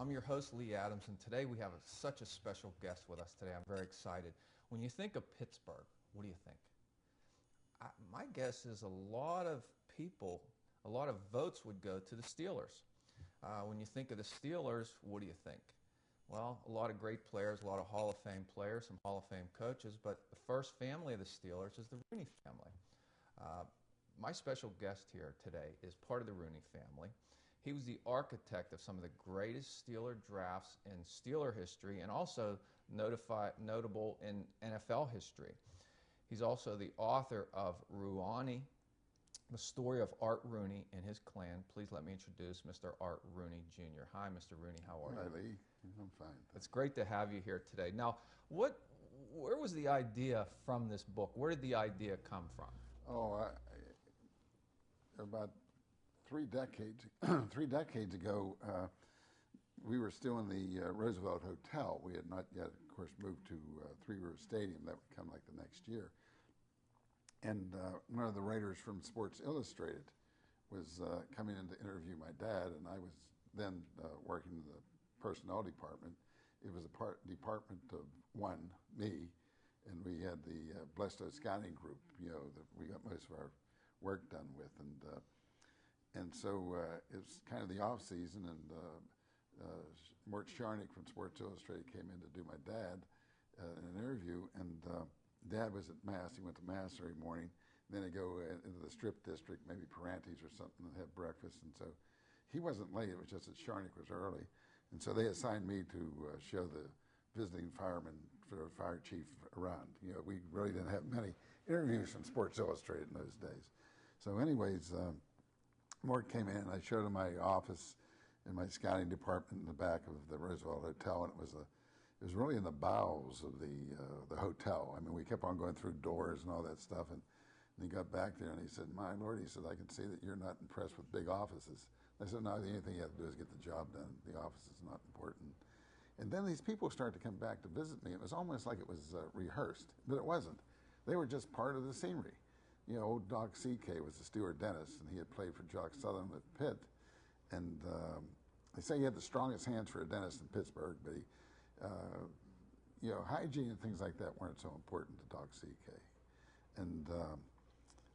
I'm your host, Lee Adams, and today we have such a special guest with us today. I'm very excited. When you think of Pittsburgh, what do you think? My guess is a lot of people, a lot of votes would go to the Steelers. When you think of the Steelers, what do you think? Well, a lot of great players, a lot of Hall of Fame players, some Hall of Fame coaches, but the first family of the Steelers is the Rooney family. My special guest here today is part of the Rooney family. He was the architect of some of the greatest Steeler drafts in Steeler history and also notable in NFL history. He's also the author of Ruani, the story of Art Rooney and his clan. Please let me introduce Mr. Art Rooney Jr. Hi, Mr. Rooney. How are you? Hi, Lee. I'm fine. It's great to have you here today. Now, where was the idea from this book? Where did the idea come from? Oh, about 3 decades, 3 decades ago, we were still in the Roosevelt Hotel. We had not yet, of course, moved to Three River Stadium. That would come like the next year. And one of the writers from Sports Illustrated was coming in to interview my dad, and I was then working in the personnel department. It was a department of one, me, and we had the Blesto Scouting Group, you know, that we got most of our work done with. And so it was kind of the off season, and Mort Sharnick from Sports Illustrated came in to do my dad in an interview, and Dad was at Mass. He went to Mass every morning. Then he'd go into the Strip District, maybe Parantes or something, and have breakfast. And so he wasn't late. It was just that Sharnick was early. And so they assigned me to show the visiting fireman for the fire chief around. You know, we really didn't have many interviews from Sports Illustrated in those days. So anyways, Mort came in, and I showed him my office in my scouting department in the back of the Roosevelt Hotel, and it was really in the bowels of the hotel. I mean, we kept on going through doors and all that stuff, and he got back there and he said, "My Lord," he said, "I can see that you're not impressed with big offices." I said, "No, the only thing you have to do is get the job done. The office is not important." And then these people started to come back to visit me. It was almost like it was rehearsed, but it wasn't. They were just part of the scenery. You know, old Doc C.K. was a steward dentist, and he had played for Jock Sutherland at Pitt. And they say he had the strongest hands for a dentist in Pittsburgh, but he, you know, hygiene and things like that weren't so important to Doc C.K. And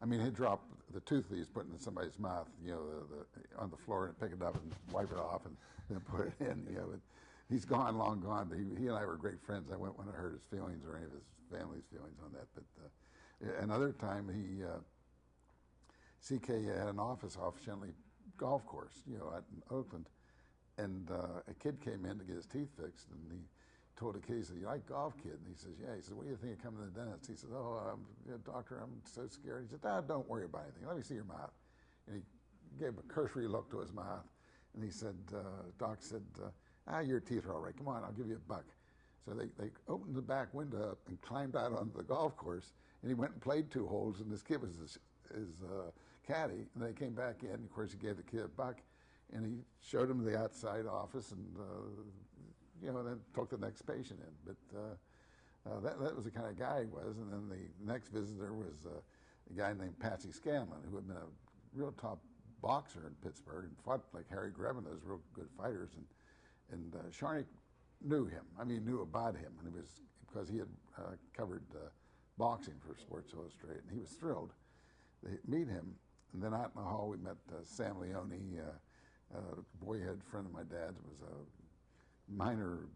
I mean, he'd drop the tooth that he's putting in somebody's mouth, you know, on the floor, and pick it up and wipe it off and then put it in. You know, he's gone, long gone. But he and I were great friends. I wouldn't want to hurt his feelings or any of his family's feelings on that. But another time, CK had an office off Shenley Golf Course, you know, out in Oakland, and a kid came in to get his teeth fixed, and he told the kid, he said, "You like golf, kid?" And he says, "Yeah." He said, "What do you think of coming to the dentist?" He said, "Oh, doctor, I'm so scared." He said, "Don't worry about anything. Let me see your mouth." And he gave a cursory look to his mouth, and he said, Doc said, "Your teeth are all right. Come on, I'll give you $1." So they opened the back window up and climbed out onto the golf course, and he went and played 2 holes, and this kid was his caddy, and they came back in, and of course he gave the kid $1, and he showed him the outside office, and you know, then took the next patient in. But that was the kind of guy he was. And then the next visitor was a guy named Patsy Scanlon, who had been a real top boxer in Pittsburgh and fought like Harry Greben, those real good fighters. And Sharnick knew him. I mean, knew about him, and it was because he had covered boxing for Sports Illustrated, and he was thrilled to meet him. And then out in the hall, we met Sam Leone, a boyhood friend of my dad's, was a minor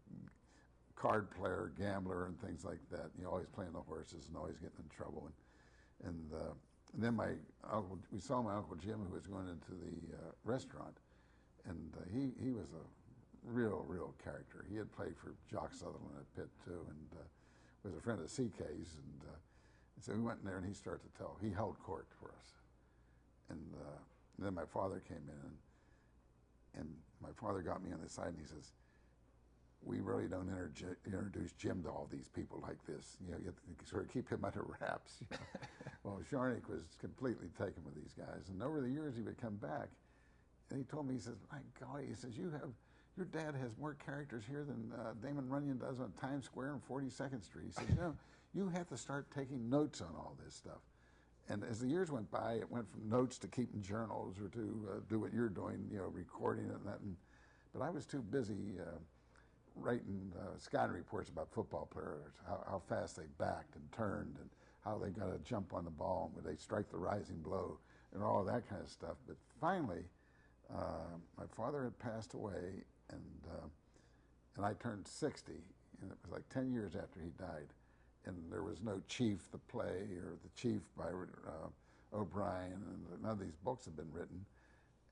card player, gambler, and things like that. You know, always playing the horses and always getting in trouble. And then we saw my Uncle Jim, who was going into the restaurant, and he was a real character. He had played for Jock Sutherland at Pitt too, and was a friend of CK's. And so we went in there, and he started to tell. He held court for us. And then my father came in, and my father got me on the side, and he says, "We really don't introduce Jim to all these people like this. You know, you have to sort of keep him under wraps." You know? Well, Sharnick was completely taken with these guys, and over the years he would come back, and he told me, he says, "My golly," he says, your dad has more characters here than Damon Runyon does on Times Square and 42nd Street. He says, "You know, you have to start taking notes on all this stuff." And as the years went by, it went from notes to keeping journals or to do what you're doing, you know, recording and that. And But I was too busy writing scouting reports about football players, how fast they backed and turned, and how they got to jump on the ball, and would they strike the rising blow, and all of that kind of stuff. But finally, my father had passed away, and I turned 60, and it was like 10 years after he died, and there was no Chief, the play, or the Chief by O'Brien, and none of these books had been written.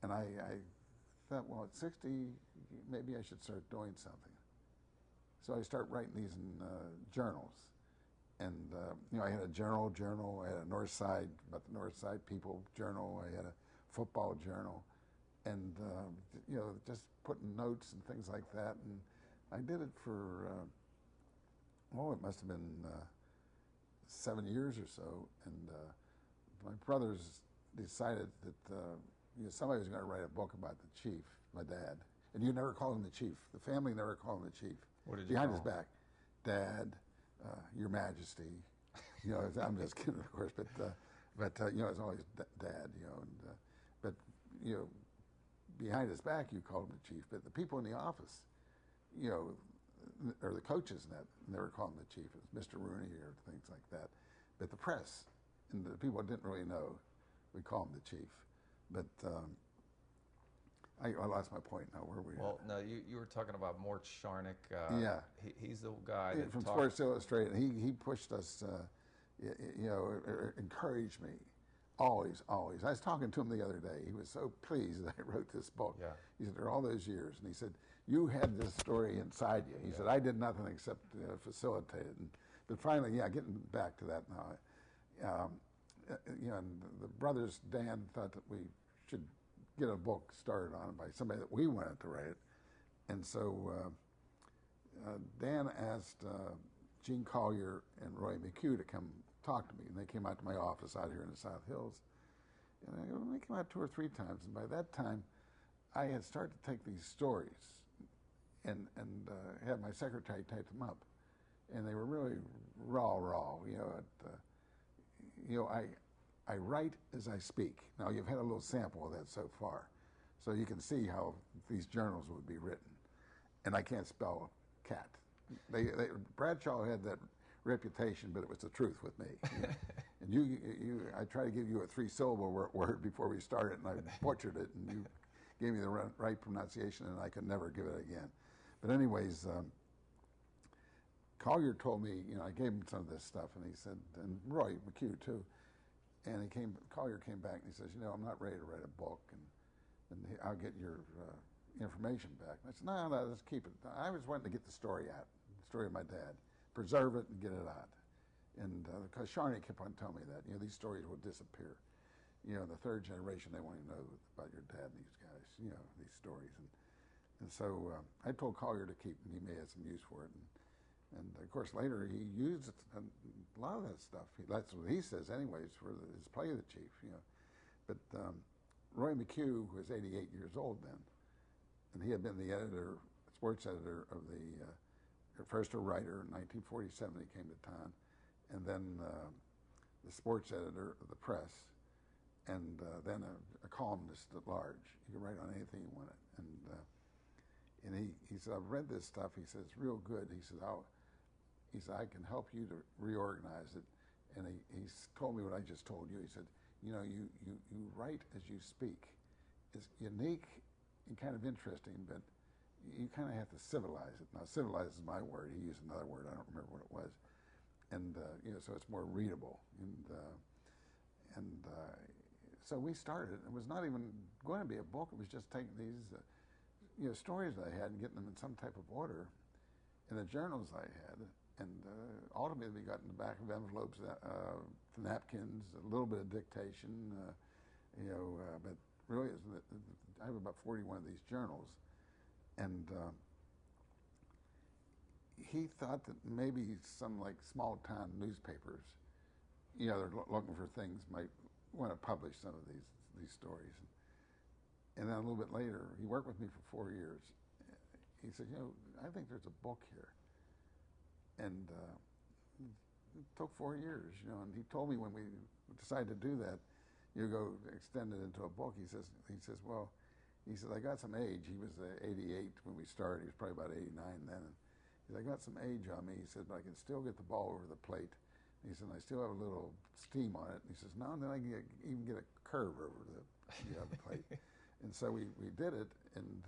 And I thought, well, at 60, maybe I should start doing something. So I started writing these in journals. And, I had a journal, I had a North Side, about the North Side people journal, I had a football journal, and, just putting notes and things like that. And I did it for, it must have been 7 years or so. And my brothers decided that somebody was going to write a book about the Chief, my dad. And you never called him the Chief. The family never called him the Chief. What did you Behind call his him? back, Dad, Your Majesty. I'm just kidding, of course, but it's always Dad. But behind his back, you called him the Chief. But the people in the office, or the coaches and that, never called him the Chief. It was Mr. Rooney or things like that. But the press and the people that didn't really know, we call him the Chief. But I lost my point now. Where were we? Well, no, you were talking about Mort Sharnick. Yeah. He's the guy that from talked. Sports Illustrated. He pushed us, encouraged me. Always. I was talking to him the other day. He was so pleased that I wrote this book. Yeah. He said, "There all those years," and he said, "You had this story inside you." He said, "I did nothing except facilitate it." But finally, getting back to that now, and the brothers Dan thought that we should get a book started on it by somebody that we wanted to write it, and so Dan asked Gene Collier and Roy McHugh to come talk to me, and they came out to my office out here in the South Hills, and they came out 2 or 3 times, and by that time, I had started to take these stories and have my secretary type them up, and they were really raw. I write as I speak. Now you've had a little sample of that so far, so you can see how these journals would be written. And I can't spell cat. Bradshaw had that reputation, but it was the truth with me. And I tried to give you a 3-syllable word before we started, and I butchered it, and you gave me the right pronunciation, and I could never give it again. But anyways, Collier told me, I gave him some of this stuff, and he said, and Roy McHugh too, and Collier came back and he says, I'm not ready to write a book, and I'll get your information back. And I said, no, let's keep it. I was wanting to get the story out, the story of my dad, preserve it and get it out. And because Sharney kept on telling me that, these stories will disappear. The third generation, they won't even know about your dad and these guys, these stories. And so I told Collier to keep them. He may have some use for it. And of course, later he used a lot of that stuff. That's what he says, anyways, for his play of the Chief. But Roy McHugh was 88 years old then, and he had been the sports editor of first a writer in 1947. He came to town, and then the sports editor of the press, and then a columnist at large. He could write on anything he wanted. And he said, I've read this stuff. He said, it's real good. He said, I can help you to reorganize it. And he told me what I just told you. He said, you write as you speak. It's unique and kind of interesting, but you kind of have to civilize it. Now, civilize is my word. He used another word. I don't remember what it was. And, so it's more readable. And so we started. It was not even going to be a book. It was just taking these stories I had and getting them in some type of order in the journals I had. And ultimately, we got in the back of envelopes, napkins, a little bit of dictation, but really, I have about 41 of these journals. And he thought that maybe some small town newspapers, they're looking for things, might want to publish some of these stories. And then a little bit later, he worked with me for 4 years. He said, I think there's a book here. And it took 4 years, and he told me when we decided to do that, go extend it into a book. He says, well, he said, I got some age. He was 88 when we started. He was probably about 89 then. And he said, I got some age on me. He said, but I can still get the ball over the plate. He said, I still have a little steam on it. And he says, no, and then I can even get a curve over the plate. And so we did it, and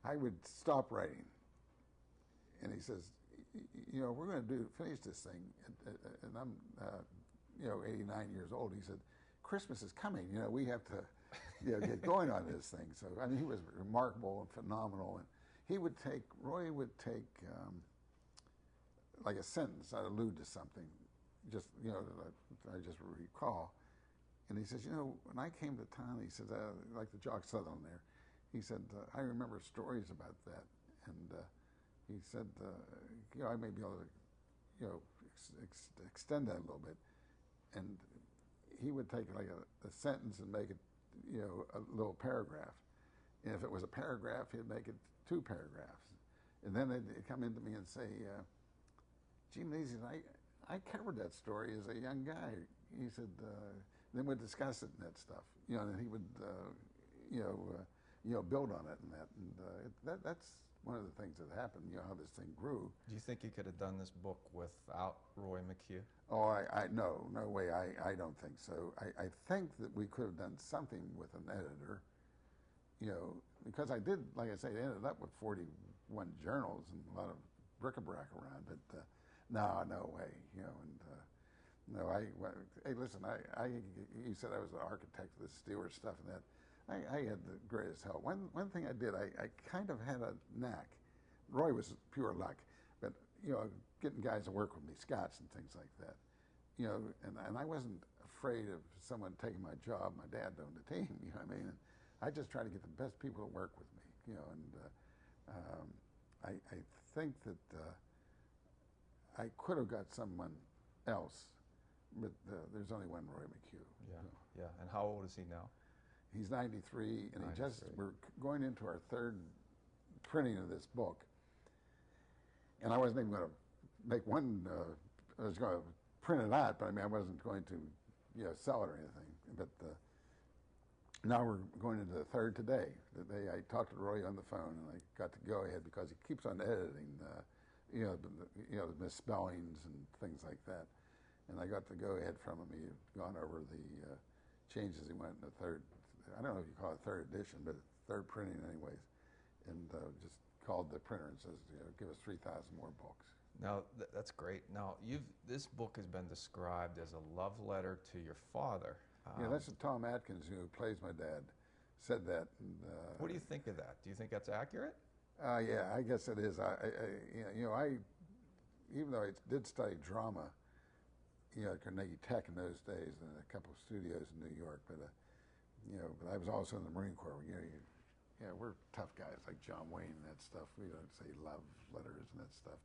I would stop writing. And he says, we're going to finish this thing. And I'm, 89 years old. He said, Christmas is coming. We have to get going on this thing. So, I mean, he was remarkable and phenomenal. And Roy would take like a sentence that allude to something, just, that I just recall. And he says, when I came to town, he said, like the Jock Sutherland there, he said, I remember stories about that. And he said, I may be able to, extend that a little bit. And he would take like a sentence and make it, a little paragraph. And if it was a paragraph, he'd make it 2 paragraphs. And then they'd come into me and say, gee, Mazie, I covered that story as a young guy. He said, then we'd discuss it and that stuff. And he would, build on it and that. And that's one of the things that happened, how this thing grew. Do you think you could have done this book without Roy McHugh? Oh, no way. I don't think so. I think that we could have done something with an editor, because I did, like I say, ended up with 41 journals and a lot of bric-a-brac around. But no way, No, hey, listen, you said I was the architect of the Stewart stuff and that. I had the greatest help. One thing I did, I kind of had a knack. Roy was pure luck, but, getting guys to work with me, Scots and things like that. And I wasn't afraid of someone taking my job. My dad owned the team, you know what I mean? And I just tried to get the best people to work with me, I think that I could have got someone else, but there's only one Roy McHugh. Yeah, yeah. And how old is he now? He's 93, and 93. We're going into our 3rd printing of this book. And I wasn't even going to make one, I was going to print it out, but I mean, I wasn't going to, sell it or anything. But now we're going into the 3rd today. I talked to Roy on the phone, and I got to go ahead because he keeps on editing, the misspellings and things like that. And I got the go ahead from him. He had gone over the changes he went in the 3rd. I don't know if you call it 3rd edition, but 3rd printing anyways. And just called the printer and says, give us 3,000 more books. Now, that's great. Now, this book has been described as a love letter to your father. Yeah, that's what Tom Atkins, who plays my dad, said that. And, what do you think of that? Do you think that's accurate? Yeah, I guess it is. Even though I did study drama, at Carnegie Tech in those days, and a couple of studios in New York, but but I was also in the Marine Corps. We're tough guys like John Wayne and that stuff. We don't say love letters and that stuff,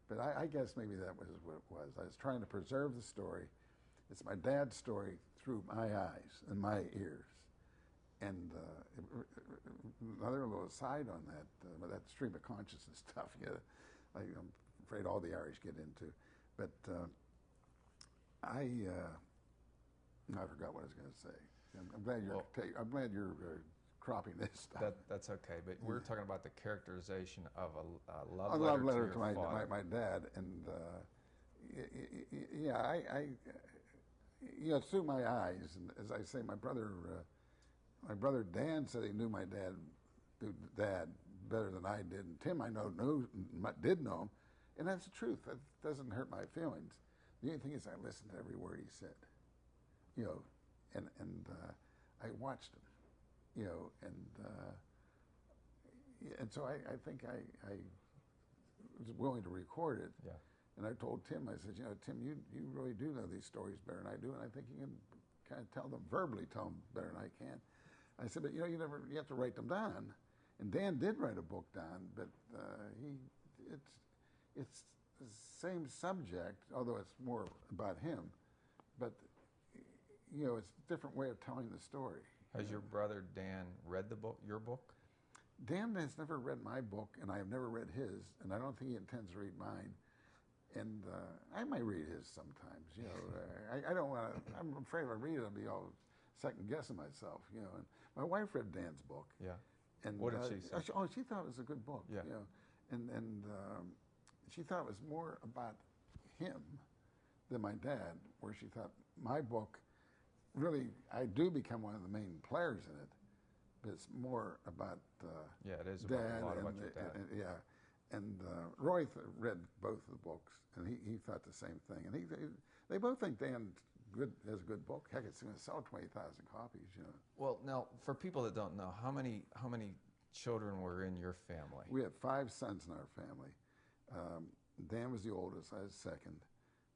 but I guess maybe that was what it was. I was trying to preserve the story. It's my dad's story through my eyes and my ears. And another little aside on that stream of consciousness stuff, I'm afraid all the Irish get into. But I forgot what I was going to say. I'm glad you're cropping this stuff. That's okay. But we're talking about the characterization of a love a letter, love letter to your father. my dad, and it's through my eyes. And as I say, my brother Dan said he knew my dad better than I did, and Tim I did know him, and that's the truth. That doesn't hurt my feelings. The only thing is I listened to every word he said, and I watched him, and so I think I was willing to record it. Yeah. And I told Tim, I said, Tim, you really do know these stories better than I do, and I think you can kind of tell them better than I can. I said, but you have to write them down. And Dan did write a book down, but it's the same subject, although it's more about him. But it's a different way of telling the story. Has your brother Dan read your book? Dan has never read my book, and I have never read his, and I don't think he intends to read mine. And I might read his sometimes. I don't want to. I'm afraid if I read it, I'll be all second guessing myself, you know. And my wife read Dan's book. Yeah. And What did she say? She thought it was a good book. Yeah. You know, and she thought it was more about him than my dad, where she thought my book really, I do become one of the main players in it, but it's more about yeah, it is Dad about, a lot and, about your dad. yeah. And Roy read both of the books, and he thought the same thing. And they both think Dan has a good book. Heck, it's going to sell 20,000 copies. You know. Well, now for people that don't know, how many children were in your family? We had 5 sons in our family. Dan was the oldest. I was second.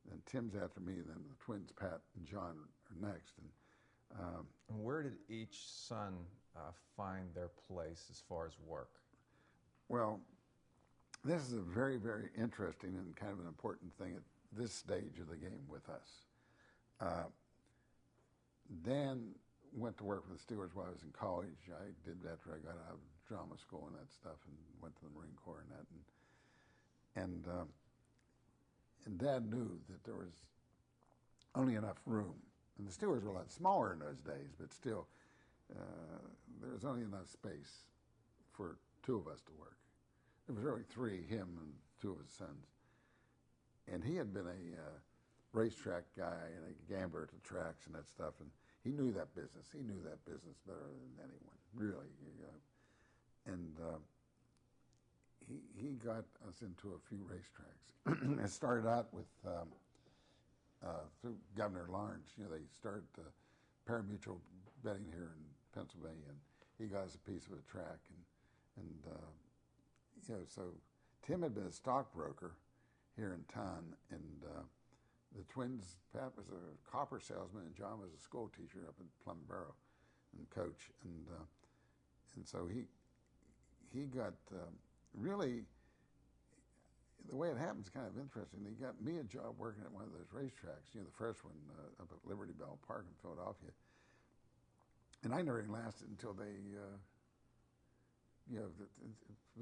Then Tim's after me. Then the twins, Pat and John, are next. And where did each son find their place as far as work? Well, this is a very, very interesting and kind of an important thing at this stage of the game with us. Dan went to work for the Stewards while I was in college. I did after I got out of drama school and that stuff, and went to the Marine Corps and that. And Dad knew that there was only enough room. And the Stewards were a lot smaller in those days, but still, there was only enough space for 2 of us to work. There was really 3, him and 2 of his sons. And he had been a racetrack guy and a gambler at the tracks and that stuff, and he knew that business. He knew that business better than anyone, really. You know. And he got us into a few racetracks. It started out with through Governor Lawrence. You know, they started pari-mutuel betting here in Pennsylvania, and he got us a piece of a track. And you know, so Tim had been a stockbroker here in town, and the twins, Pat was a copper salesman, and John was a school teacher up in Plum Barrow, and coach. And so he got really, the way it happened is kind of interesting. He got me a job working at one of those racetracks, you know, the first one up at Liberty Bell Park in Philadelphia. And I never even lasted until they, you know,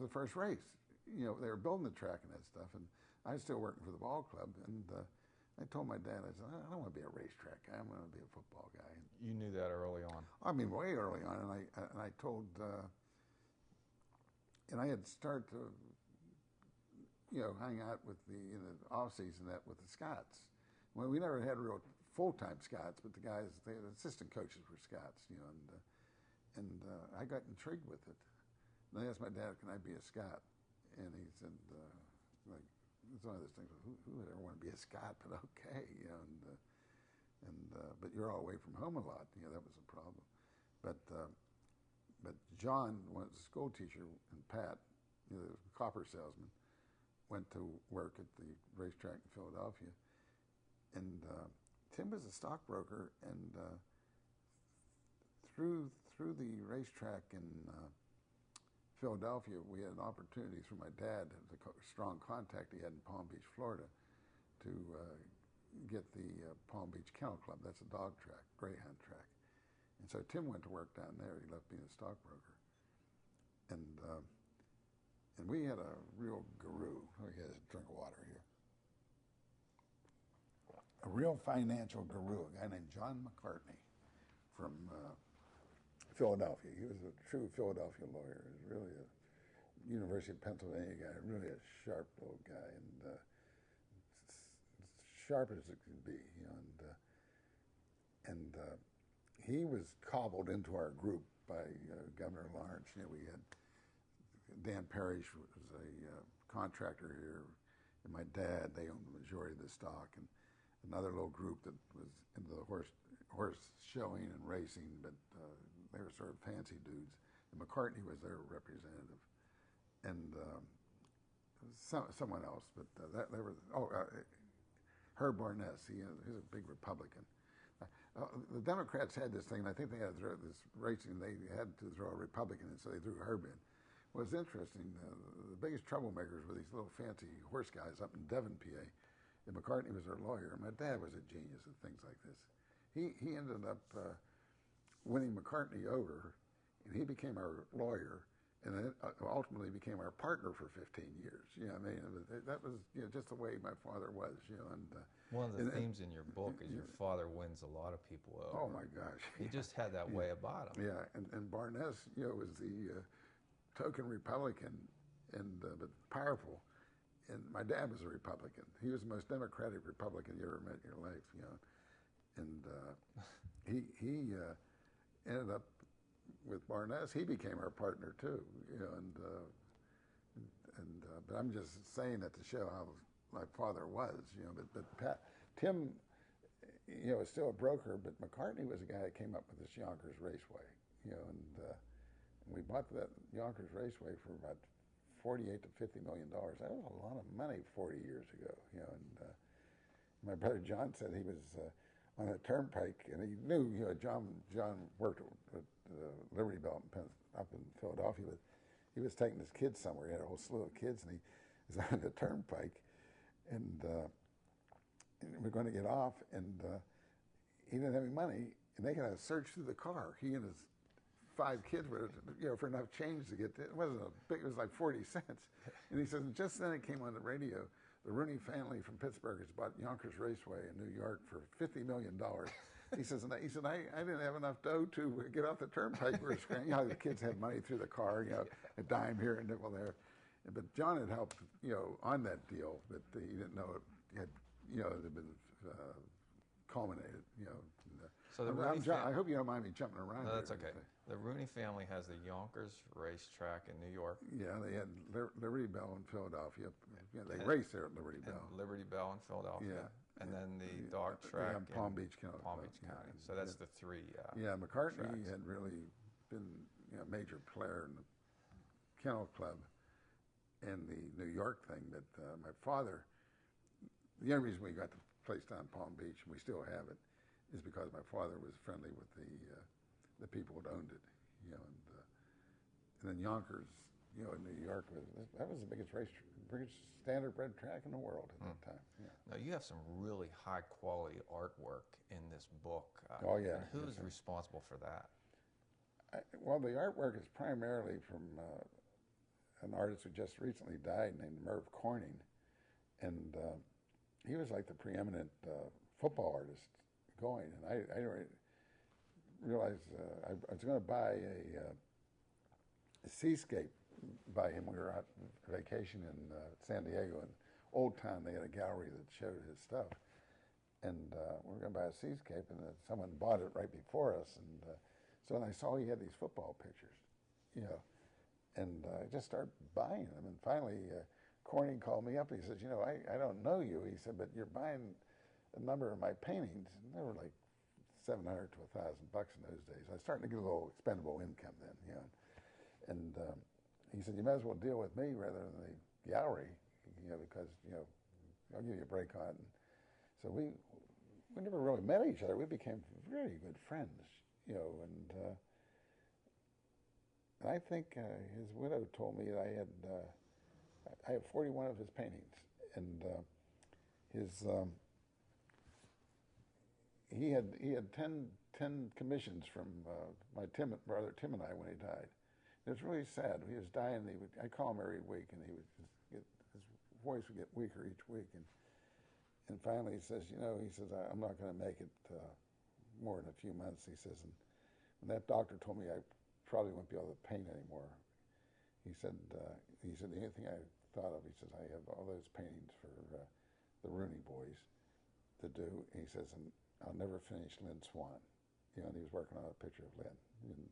the first race. You know, they were building the track and that stuff, and I was still working for the ball club. And I told my dad, I said, I don't want to be a racetrack guy. I'm going to be a football guy. And You knew that early on. I mean, way early on. And I told, and I had started to, you know, hang out with in the off season with the Scots. Well, we never had real full-time Scots, but the assistant coaches were Scots, you know, and I got intrigued with it. And I asked my dad, can I be a Scot? And he said, like, it's one of those things, who would ever want to be a Scot, but okay, you know, but you're all away from home a lot, you know, that was a problem. But John was a school teacher, and Pat, you know, the copper salesman, went to work at the racetrack in Philadelphia. And Tim was a stockbroker, and through the racetrack in Philadelphia, we had an opportunity through my dad, the strong contact he had in Palm Beach, Florida, to get the Palm Beach Kennel Club. That's a dog track, greyhound track. And so Tim went to work down there. He left being a stockbroker. And we had a real guru. Let me get a drink of water here. A real financial guru, a guy named John McCartney from Philadelphia. He was a true Philadelphia lawyer. He was really a University of Pennsylvania guy, really a sharp little guy, and sharp as it can be, you know. And he was cobbled into our group by Governor Lawrence. You know, we had Dan Parrish was a contractor here, and my dad. They owned the majority of the stock, and another little group that was into the horse showing and racing, but they were sort of fancy dudes. And McCartney was their representative, and someone else, but they were. Herb Barness. He's a big Republican. The Democrats had this thing, and I think they had to throw this racing. They had to throw a Republican in, so they threw Herb in. Well, it's interesting. The biggest troublemakers were these little fancy horse guys up in Devon, PA. And McCartney was their lawyer. My dad was a genius at things like this. He ended up winning McCartney over, and he became our lawyer. and then ultimately became our partner for 15 years. You know, I mean, that was just the way my father was. You know, and one of the themes in your book is your father wins a lot of people over. Oh my gosh, he just had that way about him. Yeah, and Barnes, was the token Republican, and but powerful. And my dad was a Republican. He was the most democratic Republican you ever met in your life. You know, and he ended up with Barnes. He became our partner too. You know, but I'm just saying that to show how my father was. You know, but Tim, is still a broker, but McCartney was the guy that came up with this Yonkers Raceway. You know, and we bought that Yonkers Raceway for about $48 to $50 million. That was a lot of money 40 years ago. You know, and my brother John said he was on a turnpike, and he knew. John worked at Liberty Bell up in Philadelphia, but he was taking his kids somewhere. He had a whole slew of kids, and he was on the turnpike, and we're going to get off, and he didn't have any money, and they got to search through the car. He and his 5 kids were, for enough change to get there. It wasn't it was like 40 cents. And he says, and just then it came on the radio, the Rooney family from Pittsburgh has bought Yonkers Raceway in New York for $50 million. He said, I didn't have enough dough to get off the turnpike. We were scrambling. The kids had money through the car, a dime here, a nickel there. But John had helped, on that deal, but he didn't know it had been culminated, So I hope you don't mind me jumping around. No, that's okay. The Rooney family has the Yonkers racetrack in New York. Yeah, they had Liberty Bell in Philadelphia. They raced there at Liberty Bell. Liberty Bell in Philadelphia. Yeah. And then the dog track in Palm Beach County. Palm Beach County. So that's the 3 McCartney tracks. had really been a major player in the Kennel Club and the New York thing. But my father, the only reason we got the place down in Palm Beach, and we still have it, is because my father was friendly with the people that owned it, and then Yonkers, in New York, that was the biggest standardbred track in the world at that time. Yeah. Now you have some really high quality artwork in this book. Oh yeah. And who's responsible for that? Well, the artwork is primarily from an artist who just recently died named Merv Corning, and he was like the preeminent football artist going, and I realized I was going to buy a seascape by him. We were out on vacation in San Diego, and Old Town, they had a gallery that showed his stuff, and we were going to buy a seascape, and someone bought it right before us, and so when I saw he had these football pictures, and I just started buying them, and finally Corning called me up, and he says, I don't know you, he said, but you're buying a number of my paintings, and they were like $700 to $1,000 in those days. I was starting to get a little expendable income then, and he said, you might as well deal with me rather than the gallery, because I'll give you a break on it. And so we never really met each other. We became really good friends, and I think his widow told me that I have 41 of his paintings, and he had 10 commissions from my brother Tim and I when he died. It was really sad. He was dying. I call him every week, and his voice would get weaker each week. And finally he says, I'm not going to make it more than a few months. He says, and when that doctor told me I probably won't be able to paint anymore, he said, the only thing I thought of, he says, I have all those paintings for the Rooney boys to do. And he says, and I'll never finish Lynn Swan. And he was working on a picture of Lynn. And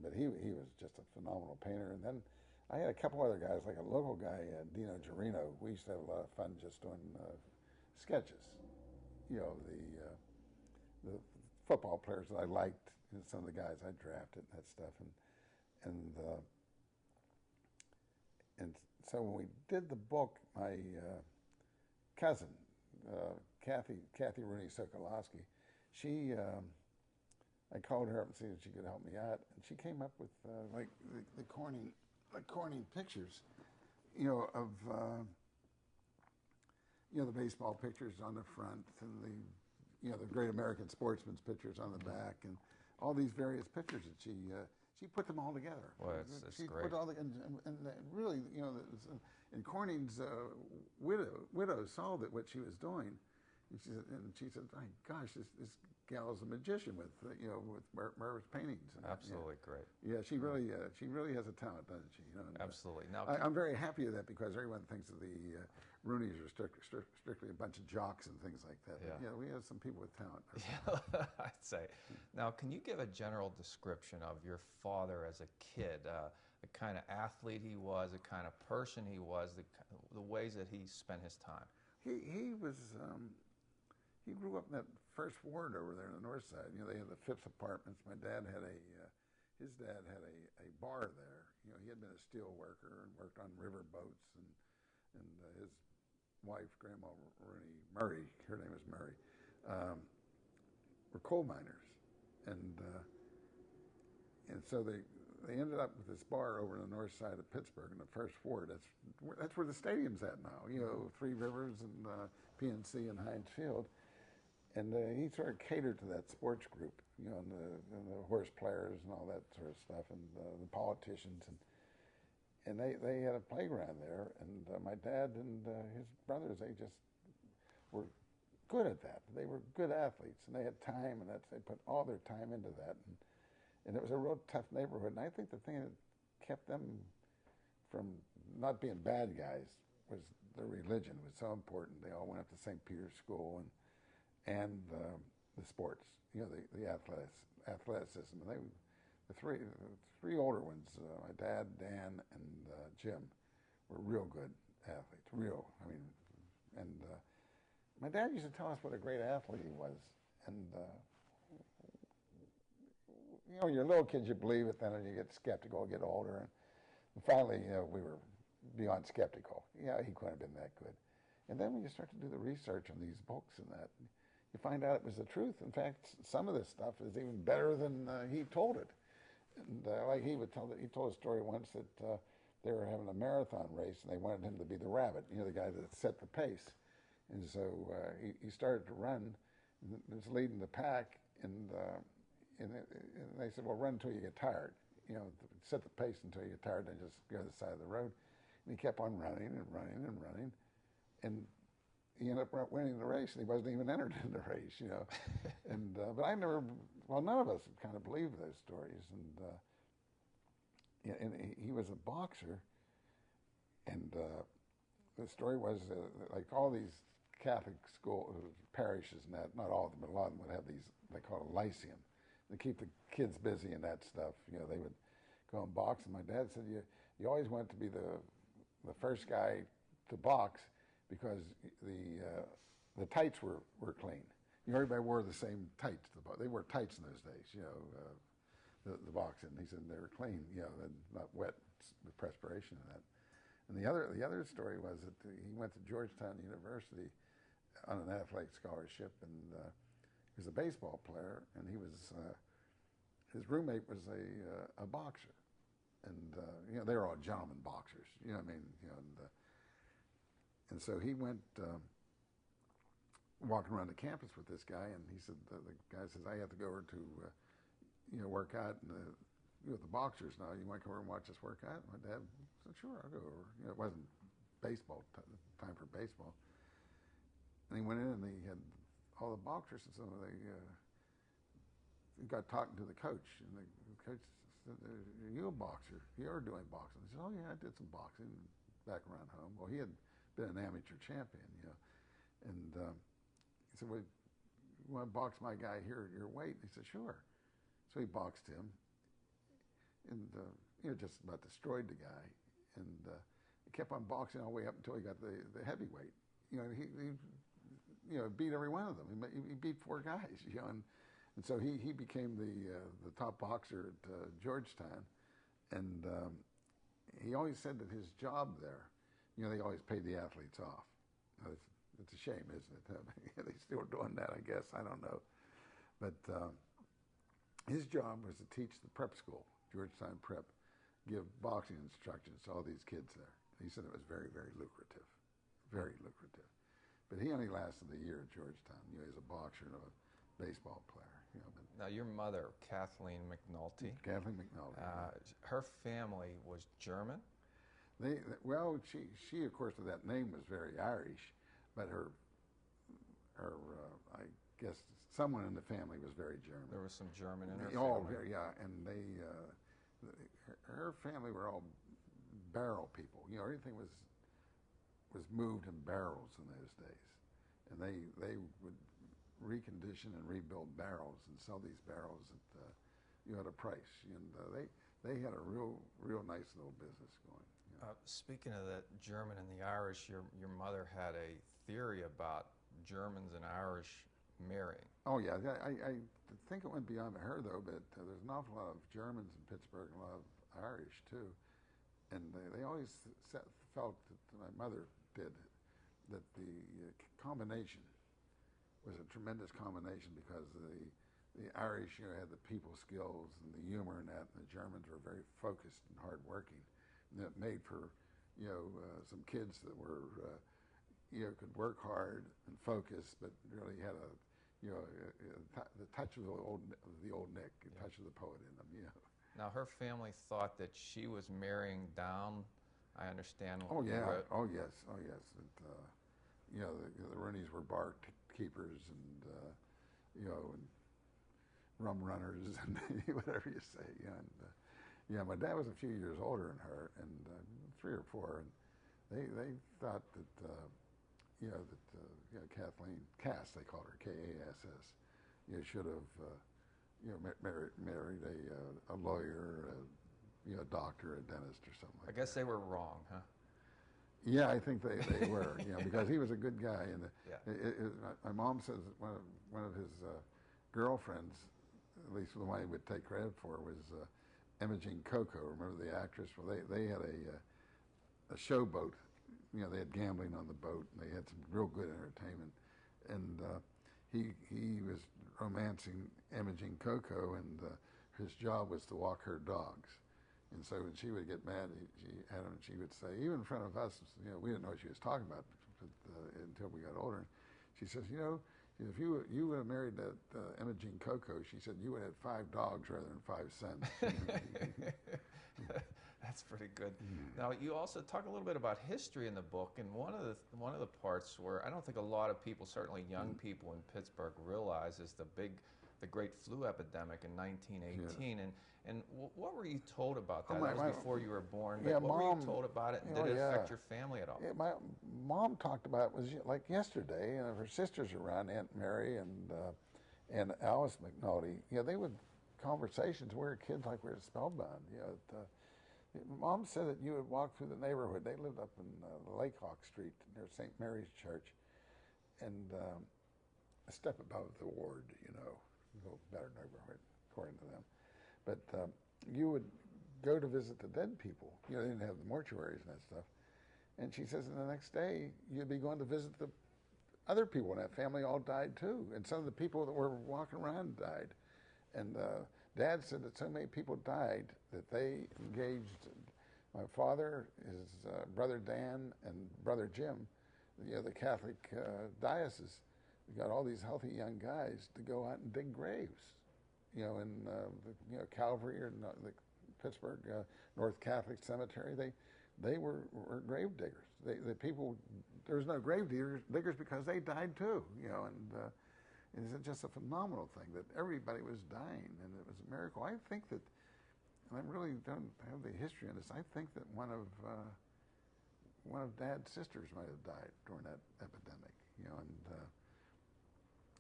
but he was just a phenomenal painter. And then I had a couple other guys, like a local guy, Dino Gerino. We used to have a lot of fun just doing sketches. The football players that I liked, and some of the guys I drafted and that stuff. And so when we did the book, my cousin, Kathy Rooney Sokolowski, I called her up and see if she could help me out, and she came up with like the Corning pictures, of the baseball pictures on the front, and the Great American Sportsman's pictures on the back, and all these various pictures that she put them all together. Well, it's she great. put all the, and really, you know, and Corning's widow saw that what she was doing, and she said, "My gosh, this gal is a magician with with Mervis paintings." And, Absolutely great. Yeah, she really has a talent, doesn't she? You know, and, Absolutely. Now, I'm very happy of that because everyone thinks of the Rooneys are strictly a bunch of jocks and things like that. Yeah. But, we have some people with talent. yeah, I'd say. Now, can you give a general description of your father as a kid? The kind of athlete he was, the kind of person he was, the ways that he spent his time. He was he grew up in that first ward over there on the north side. You know, they had the Phipps Apartments. My dad had his dad had a bar there. You know, he had been a steel worker and worked on river boats, and his wife, Grandma Rooney Murray, her name was Murray, were coal miners, and so they ended up with this bar over on the north side of Pittsburgh in the first ward. That's where the stadium's at now. You know, Three Rivers and PNC and Heinz Field. And he sort of catered to that sports group, you know, and the horse players and all that sort of stuff, and the politicians, and they had a playground there, and my dad and his brothers, they just were good at that. They were good athletes, and they had time, and they put all their time into that, and it was a real tough neighborhood. And I think the thing that kept them from not being bad guys was their religion was so important. They all went up to St. Peter's School, and the sports, you know, the athleticism. And the three older ones, my dad, Dan, and Jim, were real good athletes. Real, I mean, and my dad used to tell us what a great athlete he was. And you know, you're little kids, you believe it, then you get skeptical, get older, and finally, you know, we were beyond skeptical. Yeah, he couldn't have been that good. And then when you start to do the research on these books and that, you find out it was the truth. In fact, some of this stuff is even better than he told it. And like he told a story once that they were having a marathon race and they wanted him to be the rabbit, you know, the guy that set the pace. And so he started to run, and was leading the pack, and they said, well, run until you get tired. You know, set the pace until you get tired, and just go to the side of the road. And he kept on running and running and running, and he ended up winning the race, and he wasn't even entered in the race, you know. And but I never, well, none of us kind of believed those stories. And he was a boxer, and the story was like all these Catholic school parishes and that, not all of them, but a lot of them would have these, they call it a lyceum. They keep the kids busy and that stuff. You know, they would go and box. And my dad said, you always want to be the first guy to box because the tights were clean. You know, everybody wore the same tights. They wore tights in those days, you know, the boxing. He said they were clean, you know, not wet with perspiration and that. And the other story was that he went to Georgetown University on an athletic scholarship, and he was a baseball player, and he was his roommate was a boxer, and you know, they were all gentlemen boxers, you know what I mean, you know, and so he went walking around the campus with this guy, and he said the guy says, I have to go over to you know, work out with the boxers now. You want to come over and watch us work out? My dad said, sure, I'll go over. You know, it wasn't baseball time for baseball. And he went in and he had all the boxers, and so he got talking to the coach, and the coach said, are you a boxer? You're doing boxing. He said, oh yeah, I did some boxing back around home. Well, he had been an amateur champion, you know. And he said, well, you want to box my guy here at your weight? And he said, sure. So he boxed him, and you know, just about destroyed the guy. And he kept on boxing all the way up until he got the heavyweight. You know, he you know, beat every one of them. He beat 4 guys, you know, and so he became the top boxer at Georgetown. And he always said that his job there, you know, they always paid the athletes off. It's a shame, isn't it? They're still doing that, I guess. I don't know. But his job was to teach the prep school, Georgetown Prep, give boxing instructions to all these kids there. He said it was very, very lucrative, very lucrative. But he only lasted a year at Georgetown. You know, he's a boxer and a baseball player. You know, Now, your mother, Kathleen McNulty, Kathleen McNulty. her family was German? Well, she of course with that name was very Irish, but her I guess someone in the family was very German. There was some German in her All family? very, yeah, and her family were all barrel people. You know, everything was moved in barrels in those days, and they would recondition and rebuild barrels and sell these barrels at at a price, and they had a real nice little business going. You know. Speaking of the German and the Irish, your mother had a theory about Germans and Irish marrying. Oh yeah, I think it went beyond her though, but there's an awful lot of Germans in Pittsburgh and a lot of Irish too, and they always felt that my mother did that the combination was a tremendous combination because the Irish had the people skills and the humor and that, and the Germans were very focused and hardworking, and that made for some kids that were could work hard and focus, but really had the touch of the old Nick, the touch of the poet in them. Now, her family thought that she was marrying down. I understand. Oh yeah. Oh yes. Oh yes. The Roonies were barkeepers and and rum runners and whatever you say. And my dad was a few years older than her, and 3 or 4, and they thought that Kathleen Cass, they called her Kass, should have married a lawyer, a doctor, a dentist, or something like that. I guess they were wrong, huh? Yeah, I think they were, because he was a good guy. And my mom says one of his girlfriends, at least the one he would take credit for, was Imogene Coco. Remember the actress? Well, they had a showboat. They had gambling on the boat, and they had some real good entertainment. And he was romancing Imogene Coco, and his job was to walk her dogs. And so when she would get mad, she would say, even in front of us, we didn't know what she was talking about until we got older. She says, if you would have married that Imogene Coco, she said, you would have had 5 dogs rather than 5 cents. That's pretty good. Now, you also talk a little bit about history in the book, and one of the parts where I don't think a lot of people, certainly young people in Pittsburgh, realize is the great flu epidemic in 1918. And what were you told about that? That was before you were born. But what were you told about it, and did it affect your family at all? Yeah, my mom talked about it was like yesterday, and her sisters around, Aunt Mary and Alice McNulty. They would conversations. We were kids like we were spellbound. Mom said that you would walk through the neighborhood. They lived up in Lake Hawk Street near St. Mary's Church, and a step above the ward, a little better neighborhood, according to them. But you would go to visit the dead people. They didn't have the mortuaries and that stuff. And she says, and the next day, you'd be going to visit the other people in that family all died too. And some of the people that were walking around died. And Dad said that so many people died that they engaged my father, his brother Dan, and brother Jim, the Catholic diocese. We got all these healthy young guys to go out and dig graves, in Calvary or the Pittsburgh North Catholic Cemetery. They were grave diggers. The people, there was no grave diggers because they died too, it's just a phenomenal thing that everybody was dying, and it was a miracle. I think that, and I really don't have the history on this, I think that one of Dad's sisters might have died during that epidemic,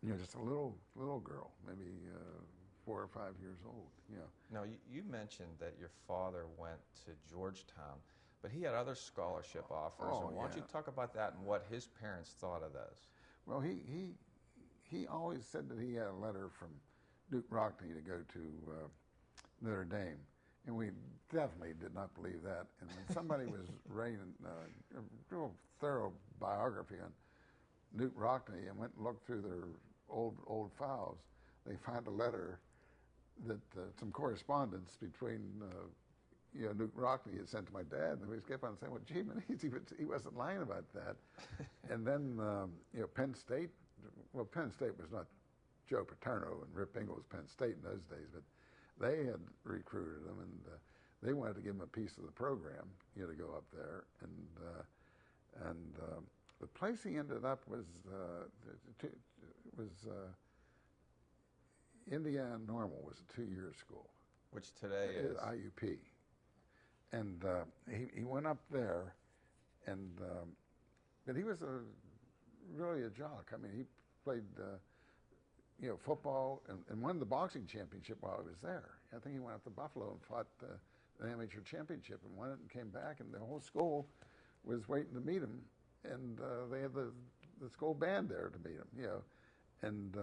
and just a little girl, maybe 4 or 5 years old. Now, you mentioned that your father went to Georgetown, but he had other scholarship offers. Oh, and why don't you talk about that and what his parents thought of those? Well, he always said that he had a letter from Duke Rockne to go to Notre Dame, and we definitely did not believe that. And when somebody was writing a real thorough biography on Duke Rockne and went and looked through their old files, they found a letter that some correspondence between Duke Rockne had sent to my dad, and we kept on saying, well, gee, man, he wasn't lying about that. And then Penn State was not Joe Paterno and Rip Engels, Penn State in those days, but they had recruited him, and they wanted to give him a piece of the program, to go up there, and the place he ended up was Indiana Normal was a 2-year school, which today is IUP, and he went up there, and but he was really a jock. I mean, he played football and won the boxing championship while he was there. I think he went up to Buffalo and fought the amateur championship and won it, and came back, and the whole school was waiting to meet him, and they had the school band there to meet him, and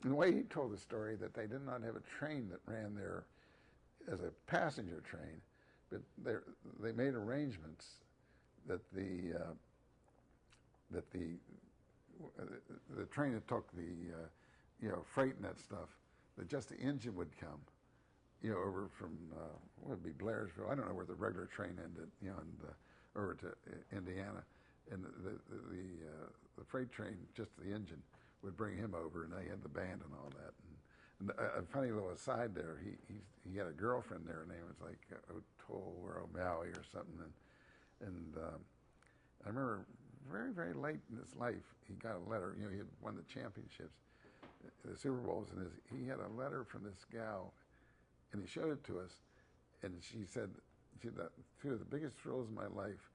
the way he told the story, that they did not have a train that ran there as a passenger train, but they made arrangements that the train that took the freight and that stuff, that just the engine would come, over from what would be Blairsville. I don't know where the regular train ended, and over to Indiana, and the freight train, just the engine, would bring him over, and they had the band and all that. And a funny little aside there, he had a girlfriend there. Her name was like O'Toole or O'Malley or something, and I remember very, very late in his life, he got a letter. He had won the championships, the Super Bowls, and he had a letter from this gal, and he showed it to us, and she said, two of the biggest thrills of my life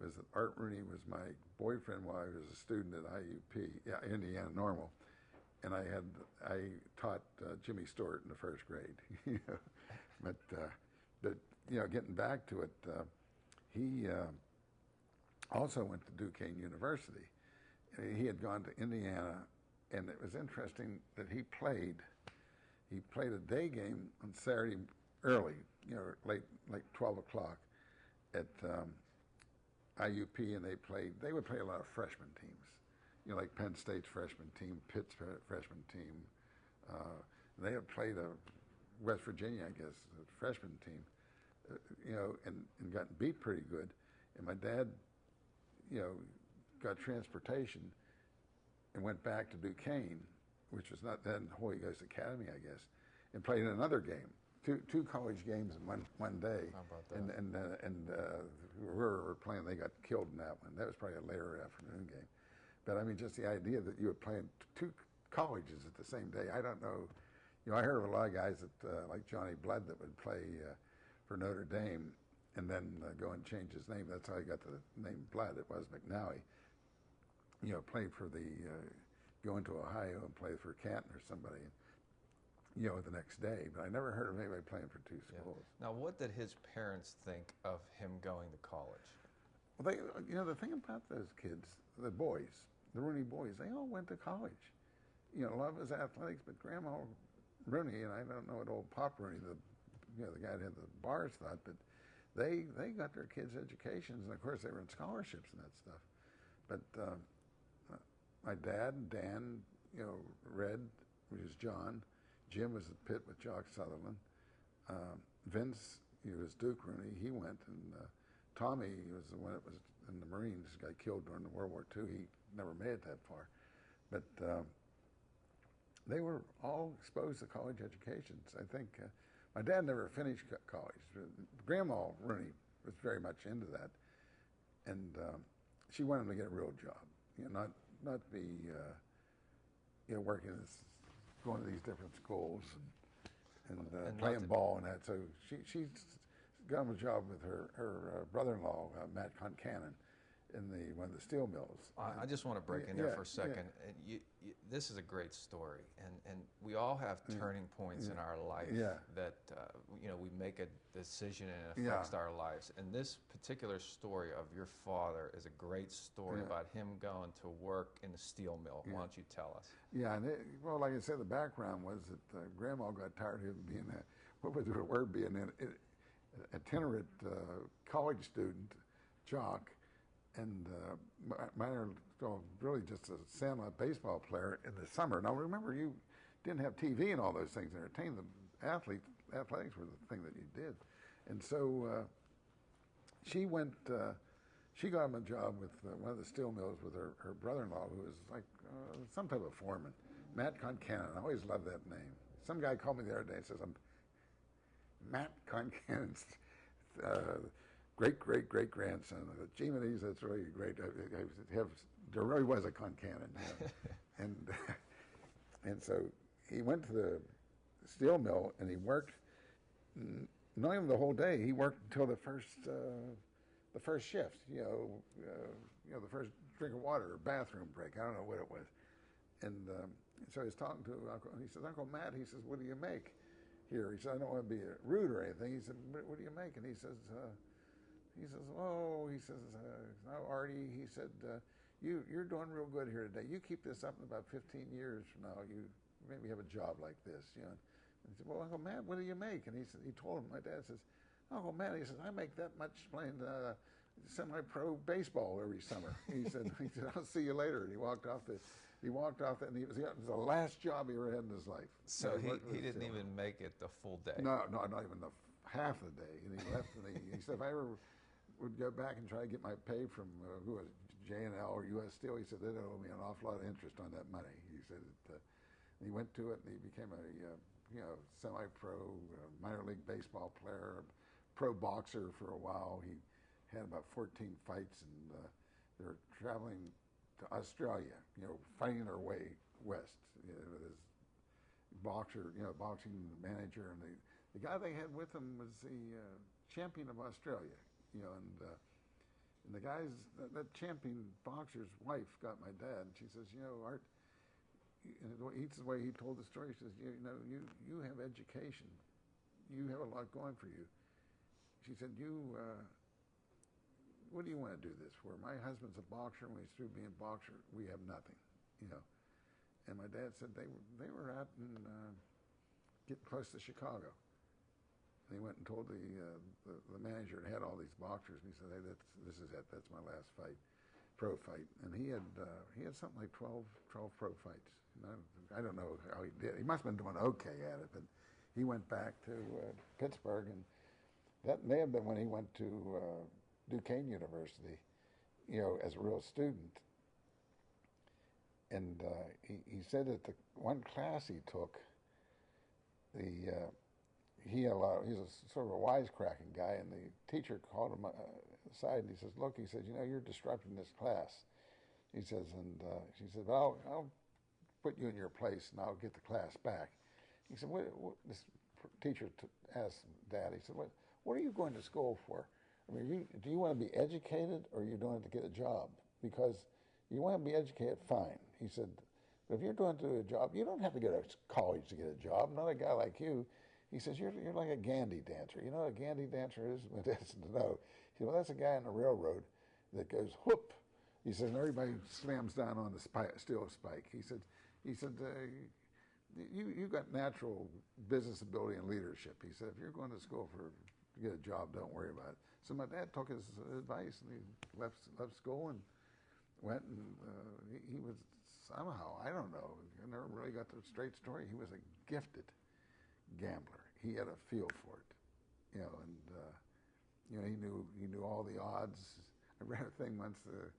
was that Art Rooney was my boyfriend while I was a student at IUP, Indiana Normal, and I taught Jimmy Stewart in the first grade. But getting back to it, he also went to Duquesne University. He had gone to Indiana, and it was interesting that he played a day game on Saturday early, late, like 12 o'clock at IUP, and they would play a lot of freshman teams, like Penn State's freshman team, Pitt's freshman team. They had played a West Virginia, I guess, a freshman team, and gotten beat pretty good. And my dad, got transportation and went back to Duquesne, which was not then Holy Ghost Academy, I guess, and played in another game. Two college games in one day. How about that? And whoever were playing, they got killed in that one. That was probably a later afternoon game. But I mean, just the idea that you would play in two colleges at the same day. I don't know. I heard of a lot of guys that like Johnny Blood that would play for Notre Dame and then go and change his name. That's how he got the name Blood. It was McNally. Played for go into Ohio and play for Canton or somebody. The next day, but I never heard of anybody playing for two schools. Yeah. Now, what did his parents think of him going to college? Well, the thing about those kids, the boys, the Rooney boys, they all went to college. A lot of us athletics, but Grandma Rooney, and I don't know what old Pop Rooney, the guy that had the bars, thought, but they got their kids' educations, and of course they were in scholarships and that stuff. But my dad, Dan, Red, which is John. Jim was at Pitt with Jock Sutherland. Vince, he was Duke Rooney. He went, and Tommy was the one that was in the Marines. Got killed during the World War II. He never made it that far, but they were all exposed to college educations. I think my dad never finished college. Grandma Rooney was very much into that, and she wanted him to get a real job. Not be working as going to these different schools and playing ball and that. So she's got him a job with her brother-in-law, Matt Concannon, in one of the steel mills. I just want to break in there for a second. Yeah. This is a great story, and we all have turning points in our life that we make a decision and it affects our lives. And this particular story of your father is a great story about him going to work in the steel mill. Why don't you tell us? Yeah, and well, like I said, the background was that Grandma got tired of him being an itinerant college student, jock, and minor, really just a Sandlot baseball player in the summer. Now remember, you didn't have TV and all those things to entertain the athletes. Athletics were the thing that you did, and so she went. She got him a job with one of the steel mills with her brother-in-law, who was like some type of foreman. Matt Concannon. I always loved that name. Some guy called me the other day and says, I'm Matt Concannon's great grandson. Gee, that's really great. There really was a Concannon. and and so he went to the steel mill and he worked not even the whole day. He worked until the first shift. The first drink of water or bathroom break. I don't know what it was. And so he's talking to Uncle. He says, Uncle Matt. He says, what do you make here? He said, I don't want to be rude or anything. He said, what do you make? And he says, no, Artie. He said, you're doing real good here today. You keep this up in about 15 years from now, you maybe have a job like this, And he said, well, Uncle Matt, what do you make? And he told him, my dad says, Uncle Matt, he says, I make that much playing semi-pro baseball every summer. He said, I'll see you later. And he walked off, and it was the last job he ever had in his life. So he didn't even make it the full day. No, not even the half the day. And he left, and he said, if I ever would go back and try to get my pay from who was J&L or U.S. Steel, he said, they owe me an awful lot of interest on that money. He said, he went to it, and he became a semi-pro minor league baseball player, pro boxer for a while. He had about 14 fights, and they were traveling to Australia, fighting their way west with his boxing manager. And the guy they had with him was the champion of Australia, and the guy's, that champion boxer's wife got my dad, and she says, Art, and the way he told the story, he says, you have education. You have a lot going for you. She said, what do you want to do this for? My husband's a boxer, and when he's through being a boxer, we have nothing, And my dad said they were out and getting close to Chicago. And he went and told the manager that had all these boxers, and he said, hey, this is it. That's my last fight, pro fight. And he had something like 12 pro fights. And I don't know how he did. He must have been doing okay at it, but he went back to Pittsburgh, and that may have been when he went to Duquesne University, as a real student. And he said that the one class he took, he's a sort of a wisecracking guy, and the teacher called him aside and he says, look, he says, you're disrupting this class. He says, and she said, well, I'll put you in your place and I'll get the class back. He said, what this teacher asked Dad, he said, what are you going to school for? I mean, do you want to be educated, or are you doing it to get a job? Because you want to be educated, fine. He said, but if you're doing it to do a job, you don't have to go to college to get a job. Not a guy like you. He says, you're like a Gandhi dancer. You know what a Gandhi dancer is? No. He said, well, that's a guy on the railroad that goes, whoop. He says, and everybody slams down on the steel spike. He said, you got natural business ability and leadership. He said, if you're going to school to get a job, don't worry about it. So my dad took his advice, and he left school and went, and he was somehow, I don't know, I never really got the straight story. He was a gifted gambler. He had a feel for it, and he knew all the odds. I read a thing once, a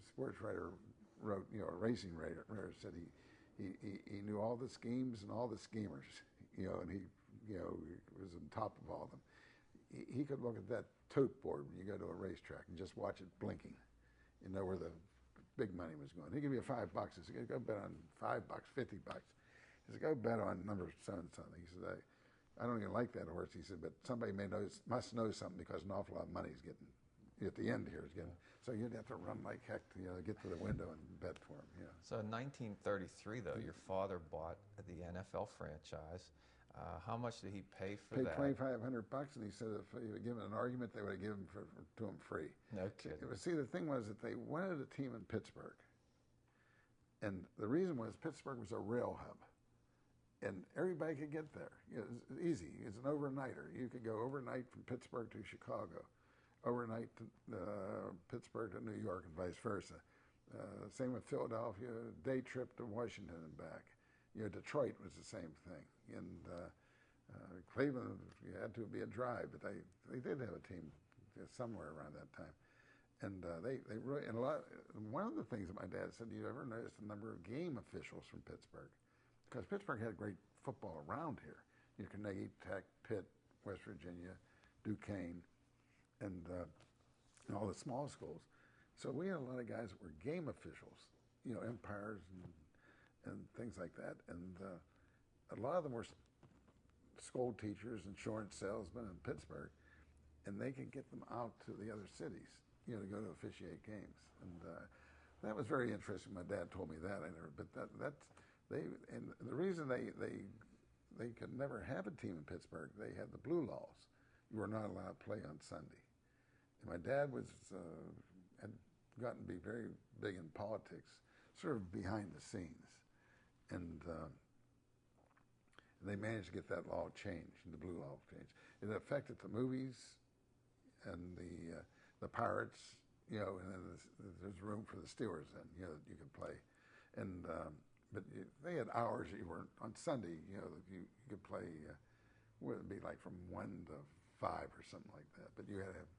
sports writer wrote, a racing writer said he knew all the schemes and all the schemers, and he was on top of all of them. He could look at that tote board when you go to a racetrack and just watch it blinking, where the big money was going. He'd give you $5. He said, go bet on $5, $50. He said, go bet on number so and something. He said, I don't even like that horse. He said, but somebody must know something, because an awful lot of money is getting at the end here. So you'd have to run like heck to get to the window and bet for him. Yeah. So in 1933, though, your father bought the NFL franchise. How much did he pay for that? Paid $2,500, and he said if he would given an argument, they would have given to him free. No kidding. See, the thing was that they wanted a team in Pittsburgh, and the reason was Pittsburgh was a rail hub, and everybody could get there. It was easy. It's an overnighter. You could go overnight from Pittsburgh to Chicago, overnight to Pittsburgh to New York, and vice versa. Same with Philadelphia, day trip to Washington and back. Detroit was the same thing. And Cleveland, you had to be a drive, but they did have a team somewhere around that time. And they really, and one of the things that my dad said, you ever notice the number of game officials from Pittsburgh? because Pittsburgh had great football around here. You know, Carnegie, Tech, Pitt, West Virginia, Duquesne, and all the small schools. So we had a lot of guys that were game officials, you know, umpires and things like that. And a lot of them were school teachers, insurance salesmen in Pittsburgh, and they could get them out to the other cities, you know, to go to officiate games. And that was very interesting. My dad told me that. I never, but and the reason they could never have a team in Pittsburgh, they had the blue laws. You were not allowed to play on Sunday. And my dad had gotten to be very big in politics, sort of behind the scenes. And they managed to get that law changed, the blue law changed. It affected the movies and the Pirates, you know, and then there's room for the Steelers then, you know, that you could play. And but they had hours you weren't on Sunday, you know, you could play, would it be like from 1 to 5 or something like that. But you had to have,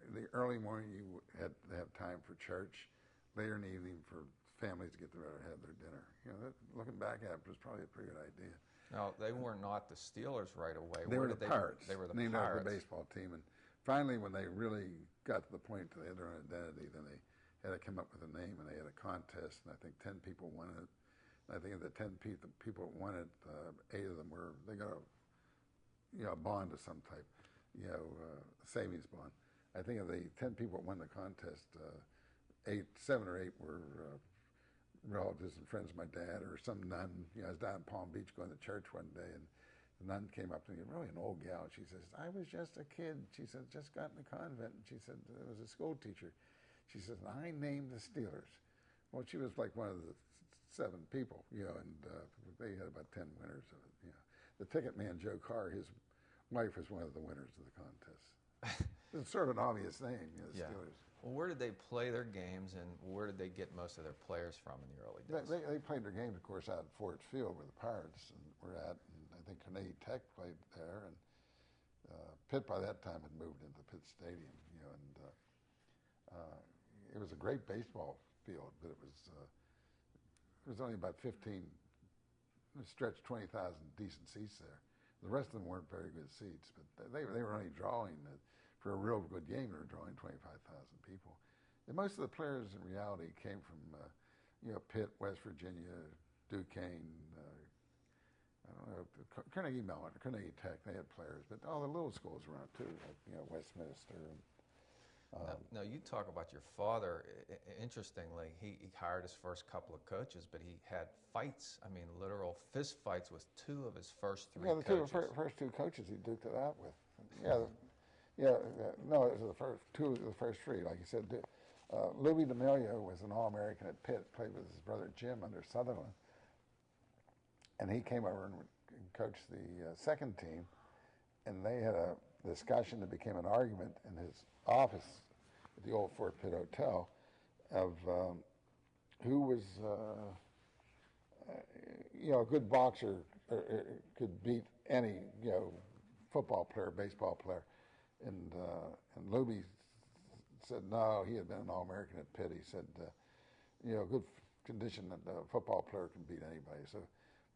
the early morning you had to have time for church, later in the evening for families to get together and have their dinner. You know, looking back at it was probably a pretty good idea. Now, they were not the Steelers right away. They were the Pirates. They were the named Pirates. after the baseball team. And finally, when they really got to the point that they had their own identity, then they had to come up with a name, and they had a contest, and I think 10 people won it. And I think of the 10 people that won it, 8 of them they got a bond of some type, you know, savings bond. I think of the 10 people that won the contest, 7 or 8 were relatives and friends of my dad, or some nun. You know, I was down in Palm Beach going to church one day, and the nun came up to me, really an old gal. She says, "I was just a kid." She said, "Just got in the convent." And she said, "I was a school teacher." She says, "I named the Steelers." Well, she was like one of the 7 people, you know, and they had about 10 winners of it. You know, the ticket man, Joe Carr, his wife was one of the winners of the contest. It's sort of an obvious name, you know, the Steelers. Well, where did they play their games, and where did they get most of their players from in the early days? They played their games, of course, out at Ford Field, where the Pirates were at, and I think Carnegie Tech played there, and Pitt by that time had moved into Pitt Stadium, you know, and it was a great baseball field, but it was only about 15, stretched 20,000 decent seats there. The rest of them weren't very good seats, but they were only drawing for a real good game. They were drawing 25,000 people. And most of the players in reality came from, you know, Pitt, West Virginia, Duquesne, I don't know, Carnegie Mellon, Carnegie Tech. They had players, but all the little schools around too, like, you know, Westminster. Now, you talk about your father. Interestingly, he hired his first couple of coaches, but he had fights. I mean, literal fist fights with 2 of his first 3 coaches. Yeah, the first 2 coaches he duked it out with. No, it was the first 2 of the first 3. Like you said, Louis D'Amelio was an All-American at Pitt, played with his brother Jim under Sutherland. And he came over and coached the second team, and they had a discussion that became an argument in his office at the old Fort Pitt Hotel of who was, you know, a good boxer could beat any, you know, football player, baseball player. And Luby said no, he had been an All-American at Pitt. He said, you know, good condition that a football player can beat anybody. So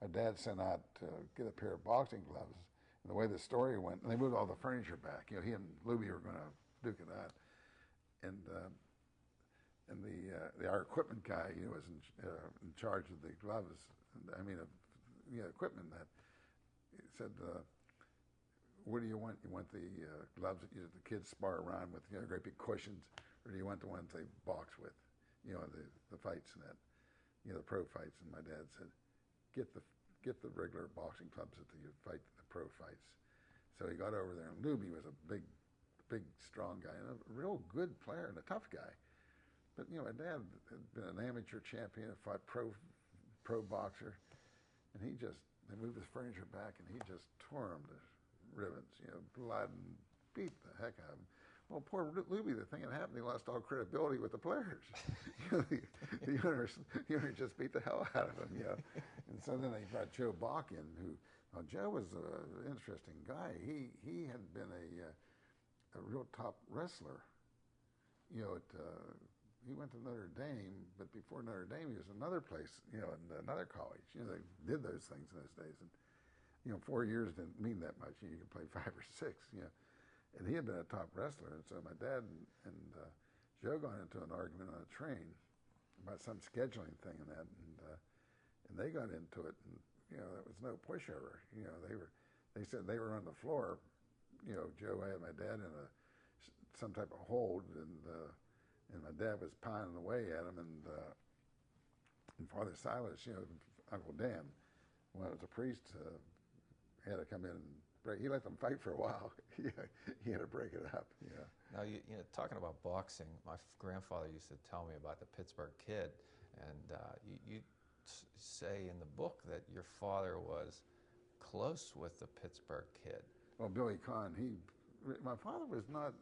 my dad sent out to get a pair of boxing gloves. And the way the story went, and they moved all the furniture back. You know, he and Luby were going to duke it out. And our equipment guy, you know, was in charge of the gloves. I mean, you know, equipment that he said, what do you want? You want the gloves that the kids spar around with, you know, great big cushions, or do you want the ones they box with, you know, the fights and that, you know, the pro fights? And my dad said, get the regular boxing clubs that you fight the pro fights. So he got over there, and Luby was a big, strong guy, and a real good player and a tough guy. But, you know, my dad had been an amateur champion, fought pro boxer, and they moved his furniture back, and he just tore him to ribbons, you know, blood, and beat the heck out of him. Well, poor Luby, the thing that happened, he lost all credibility with the players. You know, the owner just beat the hell out of him, you know. And so then they brought Joe Bach in, who, well, Joe was an interesting guy. He had been a real top wrestler, you know, he went to Notre Dame, but before Notre Dame, he was another place, in another college. They did those things in those days. And 4 years didn't mean that much. You could play 5 or 6. And he had been a top wrestler, and so my dad and Joe got into an argument on a train about some scheduling thing and that, and they got into it, and there was no pushover. They said they were on the floor. Joe had my dad in some type of hold, and my dad was pounding away at him, and Father Silas, Uncle Dan, when I was a priest, had to come in and break. He let them fight for a while. He had to break it up. Now, talking about boxing, my grandfather used to tell me about the Pittsburgh Kid, and you say in the book that your father was close with the Pittsburgh Kid. Well, Billy Conn, my father was not,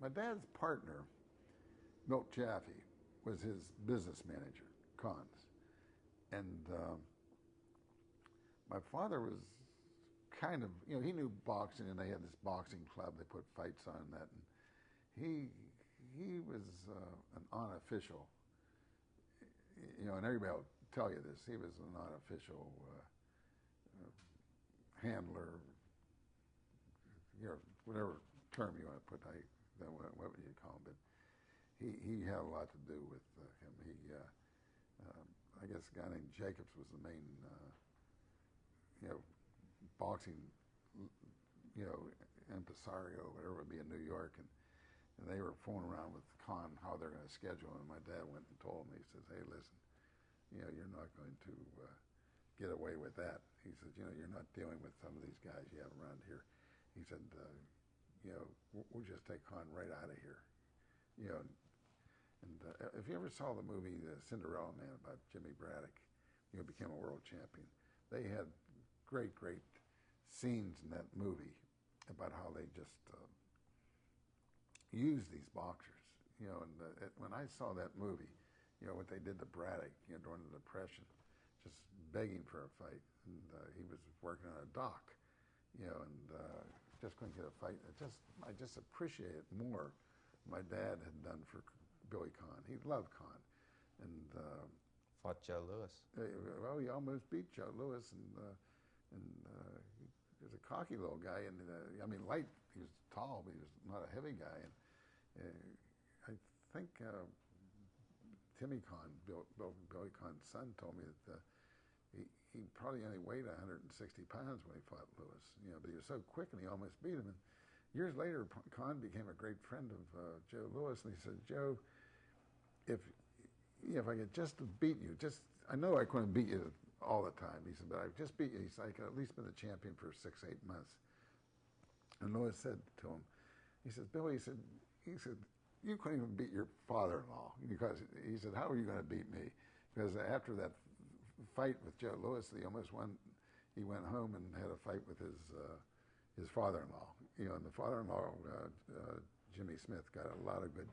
my dad's partner, Milt Jaffe, was his business manager, Conn's. And my father was kind of, he knew boxing, and they had this boxing club. They put fights on that. And he was an unofficial, and everybody will tell you this. He was an unofficial handler, whatever term you want to put. What would you call him? But he had a lot to do with him. I guess a guy named Jacobs was the main, boxing, impresario, whatever it would be in New York, and they were fooling around with Conn how they're going to schedule. And my dad went and told him. He says, "Hey, listen, you're not going to get away with that." He says, "You're not dealing with some of these guys you have around here." He said, we'll just take Conn right out of here. And if you ever saw the movie Cinderella Man about Jimmy Braddock, became a world champion, they had great scenes in that movie about how they just used these boxers. When I saw that movie, what they did to Braddock, during the Depression, just begging for a fight, and he was working on a dock, and just couldn't get a fight. I just appreciate it more my dad had done for Billy Conn. He loved Conn, and fought Joe Louis. Well, he almost beat Joe Louis, and he was a cocky little guy, and light. He was tall, but he was not a heavy guy. And I think Timmy Conn, Billy Conn's son, told me that he probably only weighed 160 pounds when he fought Louis. But he was so quick, and he almost beat him. And years later, Conn became a great friend of Joe Louis, and he said, "Joe, if I could just beat you, I know I couldn't beat you all the time." He said, "But I've just beat you." He said, "I could at least been the champion for 6-8 months." And Louis said to him, he said, "Billy," he said, "you couldn't even beat your father-in-law," because he said, "How are you going to beat me?" Because after that fight with Joe Louis, he almost won. He went home and had a fight with his father-in-law. And the father-in-law, Jimmy Smith, got a lot of good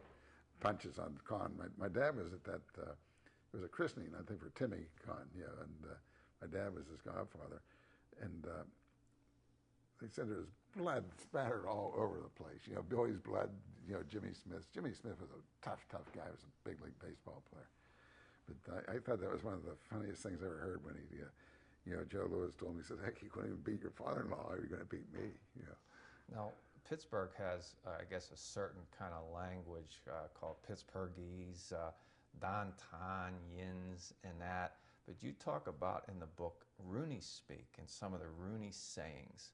punches on Conn. My dad was at that. It was a christening, I think, for Timmy Conn. And my dad was his godfather, and they said there was blood spattered all over the place. Billy's blood. Jimmy Smith. Jimmy Smith was a tough guy. He was a big league baseball player. But I thought that was one of the funniest things I ever heard when Joe Louis told me, he said, "Heck, you couldn't even beat your father-in-law. How are you going to beat me?" Now, Pittsburgh has, I guess, a certain kind of language called Pittsburghese, Dantanyans, and that. But you talk about in the book Rooney speak and some of the Rooney sayings,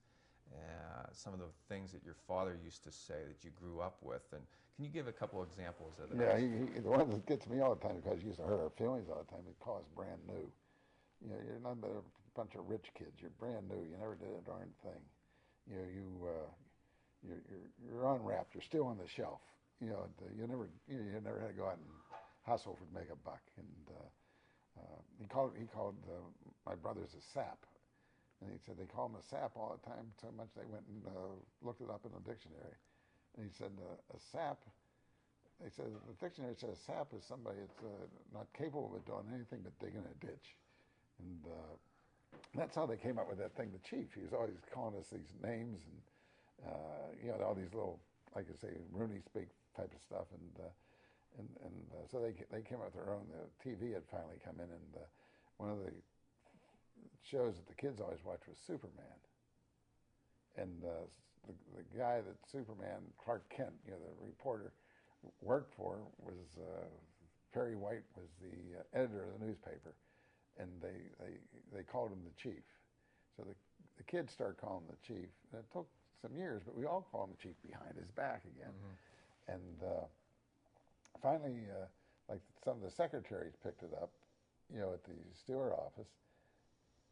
some of the things that your father used to say that you grew up with. And can you give a couple examples of that? Yeah, the one that gets me all the time, because he used to hurt our feelings all the time, he'd call us brand new. You're not but a bunch of rich kids. You're brand new. You never did a darn thing. You're unwrapped. You're still on the shelf. You never had to go out and hustle to make a buck. And he called my brothers a sap. And he said they call him a sap all the time, so much they went and looked it up in the dictionary. And he said a sap. They said the dictionary says sap is somebody that's not capable of doing anything but digging a ditch. And that's how they came up with that thing, the chief. He was always calling us these names and all these little, like I say, Rooney speak type of stuff. And And so they came up with their own. The TV had finally come in, and one of the shows that the kids always watched was Superman. And the guy that Superman, Clark Kent, the reporter, worked for was Perry White was the editor of the newspaper, and they called him the chief. So the kids started calling him the chief, and it took some years, but we all called him the chief behind his back again. Mm-hmm. And finally, like some of the secretaries picked it up, at the Stewart office,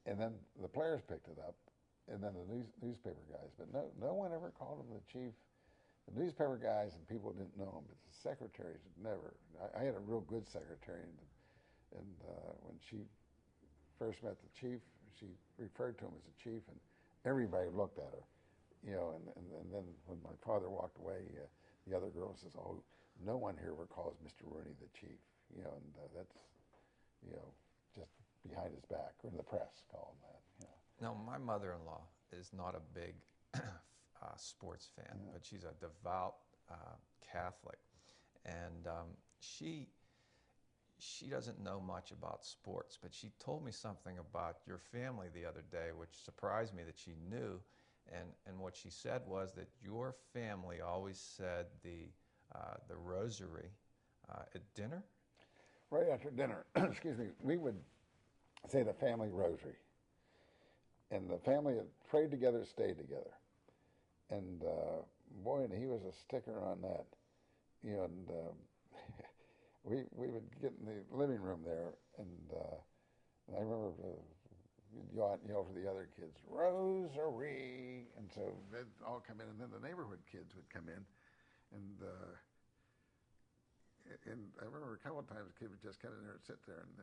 and then the players picked it up, and then the newspaper guys. But no one ever called him the chief. The newspaper guys and people didn't know him, but the secretaries never. I had a real good secretary, and when she first met the chief, she referred to him as the chief, and everybody looked at her, and then when my father walked away, the other girl says, "Oh, no one here calls Mr. Rooney the chief," and that's, just behind his back, or the press call him that. Now, my mother-in-law is not a big sports fan, but she's a devout Catholic, and she doesn't know much about sports, but she told me something about your family the other day, which surprised me that she knew, and what she said was that your family always said the rosary at dinner? Right after dinner, excuse me, we would say the family rosary. And the family had prayed together, stayed together. And boy, and he was a sticker on that. And we would get in the living room there, and I remember you'd yell for the other kids, "Rosary!" And so they'd all come in, and then the neighborhood kids would come in, and I remember a couple of times a kid would just come in there and sit there and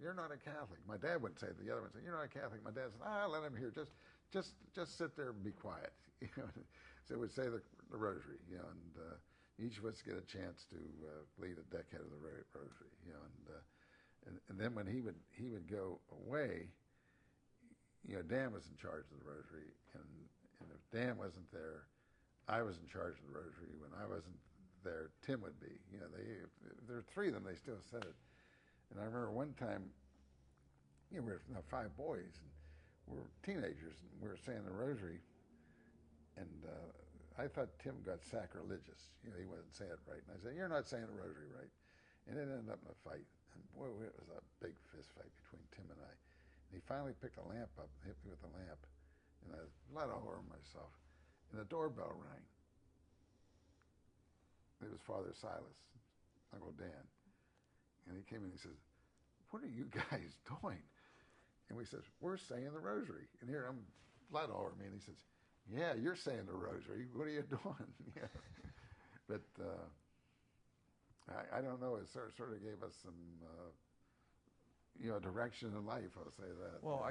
"You're not a Catholic." My dad would say, the other one would say, "You're not a Catholic." My dad said, "Let him hear. Just sit there and be quiet." So we'd say the rosary, and each of us get a chance to lead a decade of the rosary, and then when he would go away, Dan was in charge of the rosary, and if Dan wasn't there, I was in charge of the rosary. When I wasn't there, Tim would be. There were three of them. They still said it. And I remember one time, we were now 5 boys, and we were teenagers, and we were saying the rosary, and I thought Tim got sacrilegious. He wasn't saying it right. And I said, "You're not saying the rosary right." And it ended up in a fight. And boy, it was a big fist fight between Tim and I. And he finally picked a lamp up and hit me with the lamp. And I was blood all over myself. And the doorbell rang. It was Father Silas, Uncle Dan. And he came in and he says, "What are you guys doing?" And we says, "We're saying the rosary." And here I'm blood all over me. And he says, "Yeah, you're saying the rosary. What are you doing?" But I don't know. It sort of gave us some direction in life. I'll say that. Well,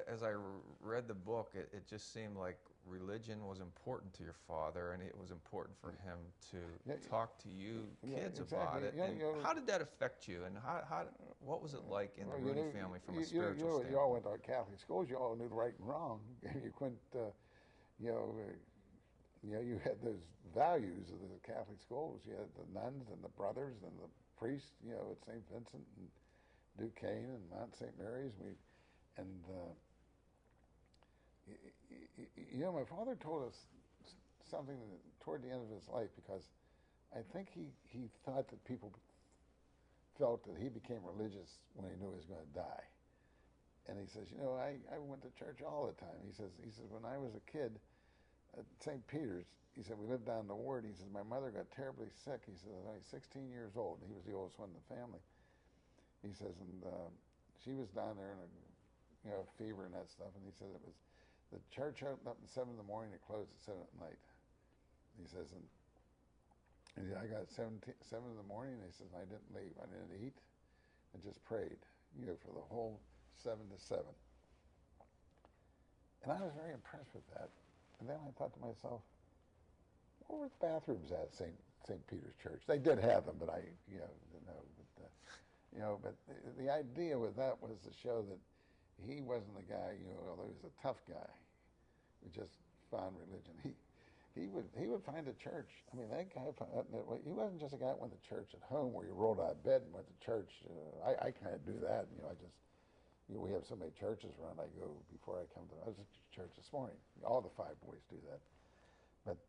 as I read the book, it just seemed like religion was important to your father, and it was important for him to talk to you kids about it. And how did that affect you? And what was it like in the Rooney family from a spiritual standpoint? You all went to Catholic schools. You all knew right and wrong. You couldn't, you had those values of the Catholic schools. You had the nuns and the brothers and the priests, at St. Vincent and Duquesne and Mount St. Mary's. My father told us something toward the end of his life, because I think he thought that people felt that he became religious when he knew he was going to die. And he says, I went to church all the time. He says, when I was a kid at St. Peter's, he said, we lived down the ward. He says, my mother got terribly sick. He says, I was only 16 years old. He was the oldest one in the family. He says, and she was down there in a fever and that stuff. And he said it was, the church opened up at 7 in the morning, it closed at 7 at night. He says, and I got 7 in the morning, and he says, I didn't leave. I didn't eat. I just prayed, for the whole 7 to 7. And I was very impressed with that. And then I thought to myself, what were the bathrooms at St. Peter's Church? They did have them, but I, didn't know. But the idea with that was to show that he wasn't the guy, although he was a tough guy, who just found religion. he would find a church. I mean, that guy, he wasn't just a guy that went to church at home where you rolled out of bed and went to church. I kind of do that. We have so many churches around. I go before I come to. I was at church this morning. All the five boys do that, but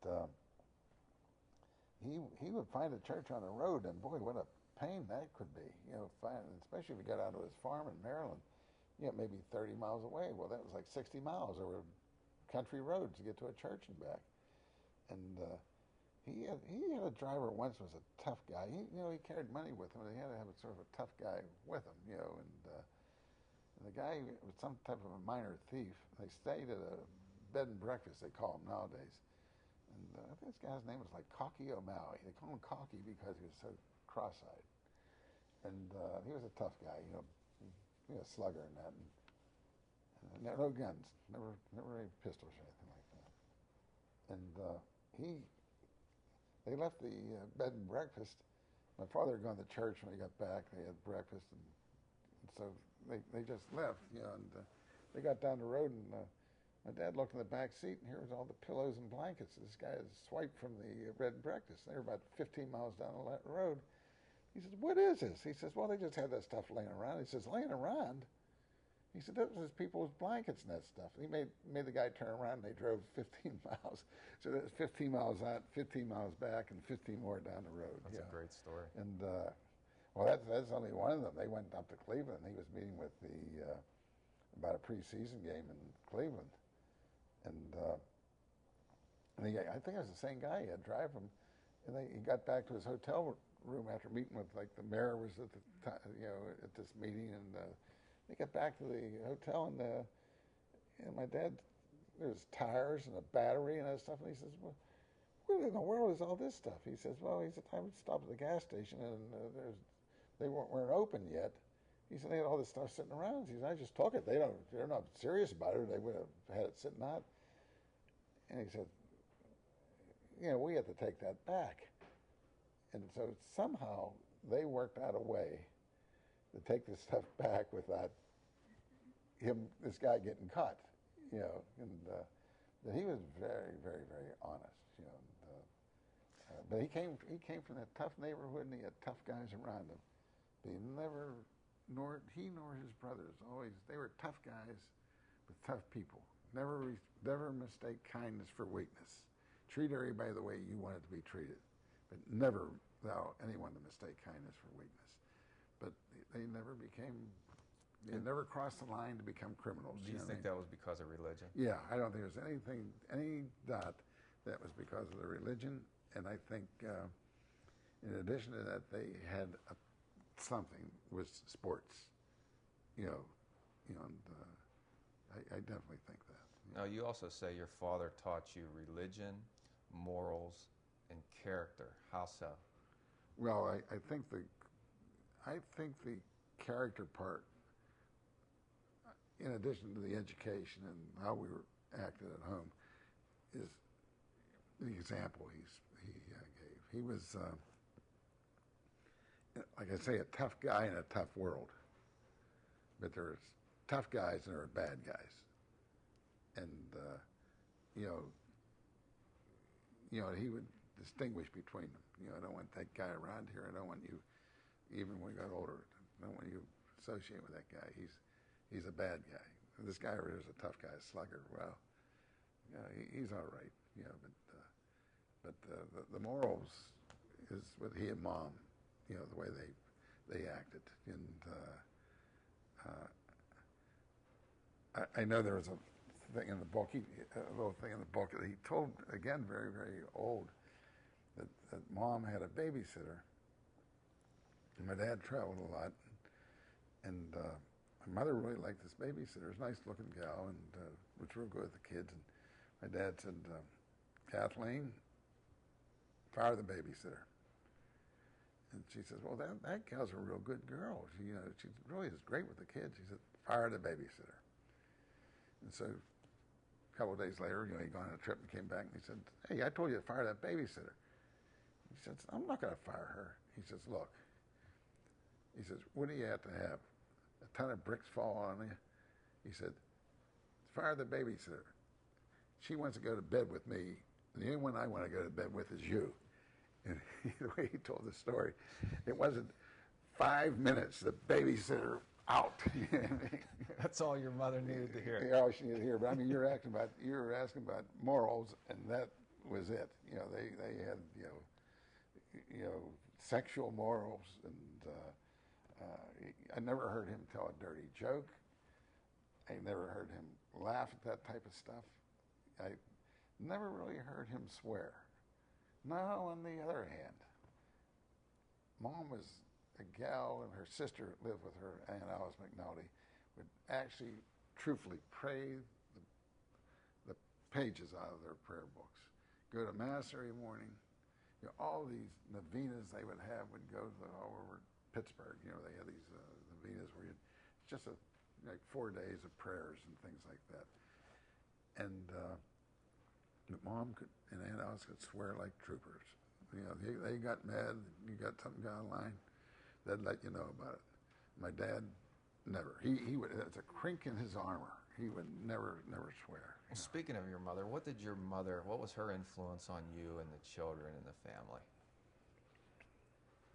he would find a church on the road, and boy, what a pain that could be. Especially if you got out to his farm in Maryland. Maybe 30 miles away. Well, that was like 60 miles over country roads to get to a church and back. And he had a driver once was a tough guy. He carried money with him. He had to have a sort of a tough guy with him. And the guy was some type of a minor thief. They stayed at a bed and breakfast, they call them nowadays. And I think this guy's name was like Cocky O'Malley. They call him Cocky because he was so cross-eyed. And he was a tough guy, a slugger and that. And no guns, never any pistols or anything like that. And they left the bed and breakfast. My father had gone to church when he got back. They had breakfast, and so they just left, and they got down the road, and my dad looked in the back seat, and here was all the pillows and blankets this guy had swiped from the bed and breakfast. They were about 15 miles down the road. He says, "What is this?" He says, "Well, they just had that stuff laying around." He says, "Laying around?" He said, "That was people's blankets and that stuff." He made the guy turn around, and they drove 15 miles. So that's 15 miles out, 15 miles back, and 15 more down the road. That's a great story. And well, that's only one of them. They went up to Cleveland. He was meeting with about a preseason game in Cleveland, and I think it was the same guy. He had to drive him, and he got back to his hotel room after meeting with, like, the mayor was at the time, at this meeting, and they got back to the hotel, and my dad, there's tires and a battery and that stuff, and he says, "Well, what in the world is all this stuff?" He says, "Well," he said, "I stopped at the gas station, and they weren't open yet." He said, "They had all this stuff sitting around." He said, "I just took it. They're not serious about it. They would have had it sitting out." And he said, "We have to take that back." And so somehow they worked out a way to take this stuff back without this guy getting caught, and he was very, very, very honest, but he came from that tough neighborhood, and he had tough guys around him. But nor his brothers, they were tough guys with tough people. Never mistake kindness for weakness. Treat everybody the way you want it to be treated, but never allow anyone to mistake kindness for weakness. But they never crossed the line to become criminals. Do you think that was because of religion? Yeah, I don't think there's any doubt that was because of the religion. And I think, in addition to that, they had something with sports. And I definitely think that. Now, you also say your father taught you religion, morals, and character. How so? Well, I think the character part, in addition to the education and how we were acted at home, is the example he gave. He was, like I say, a tough guy in a tough world. But there's tough guys and there are bad guys. And, he would distinguish between them. I don't want that guy around here. I don't want you, even when we got older, I don't want you to associate with that guy. He's a bad guy. This guy over here is a tough guy, a slugger. Well, he's all right. But the morals is what he and Mom, the way they acted. And I know there was a thing in the book, a little thing in the book that he told, again, very, very old, that Mom had a babysitter, and my dad traveled a lot, and my mother really liked this babysitter. It was a nice-looking gal, and was real good with the kids. And my dad said, "Kathleen, fire the babysitter." And she says, "Well, that gal's a real good girl. She really is great with the kids." He said, "Fire the babysitter." And so a couple of days later, he'd gone on a trip and came back, and he said, "Hey, I told you to fire that babysitter." He says, "I'm not going to fire her." He says, "Look," he says, "what do you have to have? A ton of bricks fall on you?" He said, "Fire the babysitter. She wants to go to bed with me The only one I want to go to bed with is you. And the way he told the story, it wasn't 5 minutes, the babysitter out. That's all your mother needed to hear. Yeah, all she needed to hear. But I mean, you were asking about morals, and that was it. You know, they had sexual morals, and I never heard him tell a dirty joke. I never heard him laugh at that type of stuff. I never really heard him swear. Now, on the other hand, Mom was a gal, and her sister lived with her, Aunt Alice McNulty, would actually truthfully pray the pages out of their prayer books. Go to Mass every morning. You know, all these novenas they would have would go to all over Pittsburgh. You know, they had these novenas where it's just like 4 days of prayers and things like that. And Mom and Aunt Alice could swear like troopers. You know, they got mad. You got something going on, they'd let you know about it. My dad, never. He would. It's a crink in his armor. He would never swear. Well, speaking of your mother, what was her influence on you and the children and the family?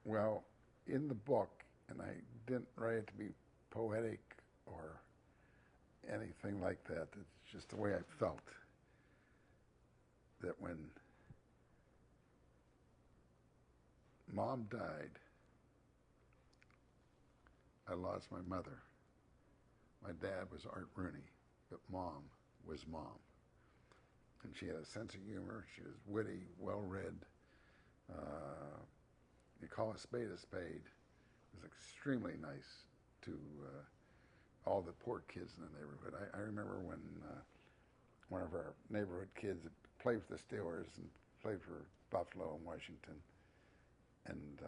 Well, in the book, and I didn't write it to be poetic or anything like that. It's just the way I felt. That when Mom died, I lost my mother. My dad was Art Rooney, but Mom was Mom. And she had a sense of humor. She was witty, well-read. You call a spade a spade. It was extremely nice to all the poor kids in the neighborhood. I remember when one of our neighborhood kids played for the Steelers and played for Buffalo and Washington. And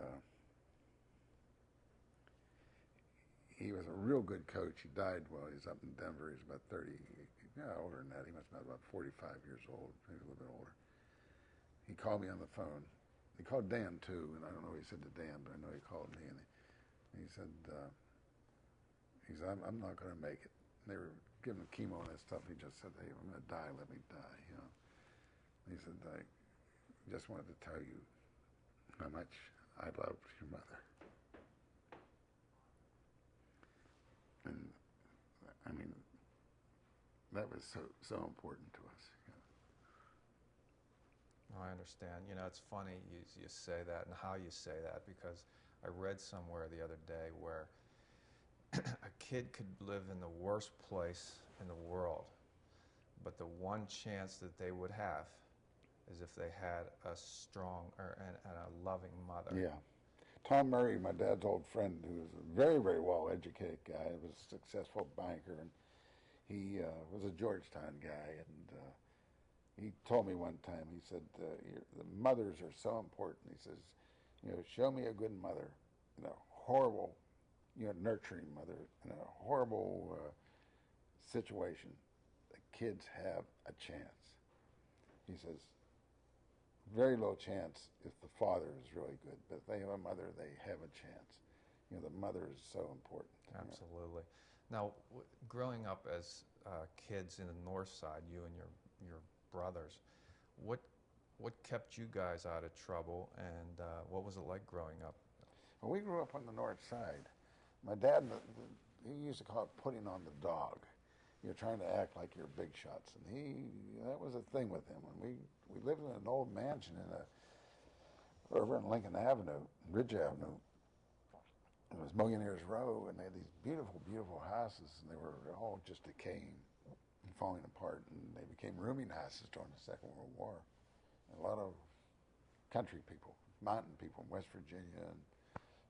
he was a real good coach. He died while he was up in Denver. He was about 30, older than that. He must have been about 45 years old, maybe a little bit older. He called me on the phone. He called Dan, too, and I don't know what he said to Dan, but I know he called me. And he said, I'm not going to make it. And they were giving him chemo and that stuff. He just said, hey, I'm going to die. Let me die, you know. He said, I just wanted to tell you how much I loved your mother. And, I mean, that was so important to us. You know. I understand. You know, it's funny you say that and how you say that, because I read somewhere the other day where a kid could live in the worst place in the world, but the one chance that they would have is if they had a strong and a loving mother. Yeah. Tom Murray, my dad's old friend, who was a very, very well-educated guy, was a successful banker, and he was a Georgetown guy, and he told me one time, he said, the mothers are so important. He says, show me a good mother in a horrible, nurturing mother in a horrible situation. The kids have a chance. He says, very low chance if the father is really good, but if they have a mother, they have a chance. The mother is so important. Absolutely. Now, growing up as kids in the north side, you and your brothers, what kept you guys out of trouble, and what was it like growing up? Well, we grew up on the north side. My dad, he used to call it putting on the dog. You're trying to act like you're big shots, and that was a thing with him. And we lived in an old mansion over in Lincoln Avenue, Ridge Avenue. It was Millionaires Row, and they had these beautiful, beautiful houses, and they were all just decaying and falling apart, and they became rooming houses during the Second World War. And a lot of country people, mountain people, West Virginia and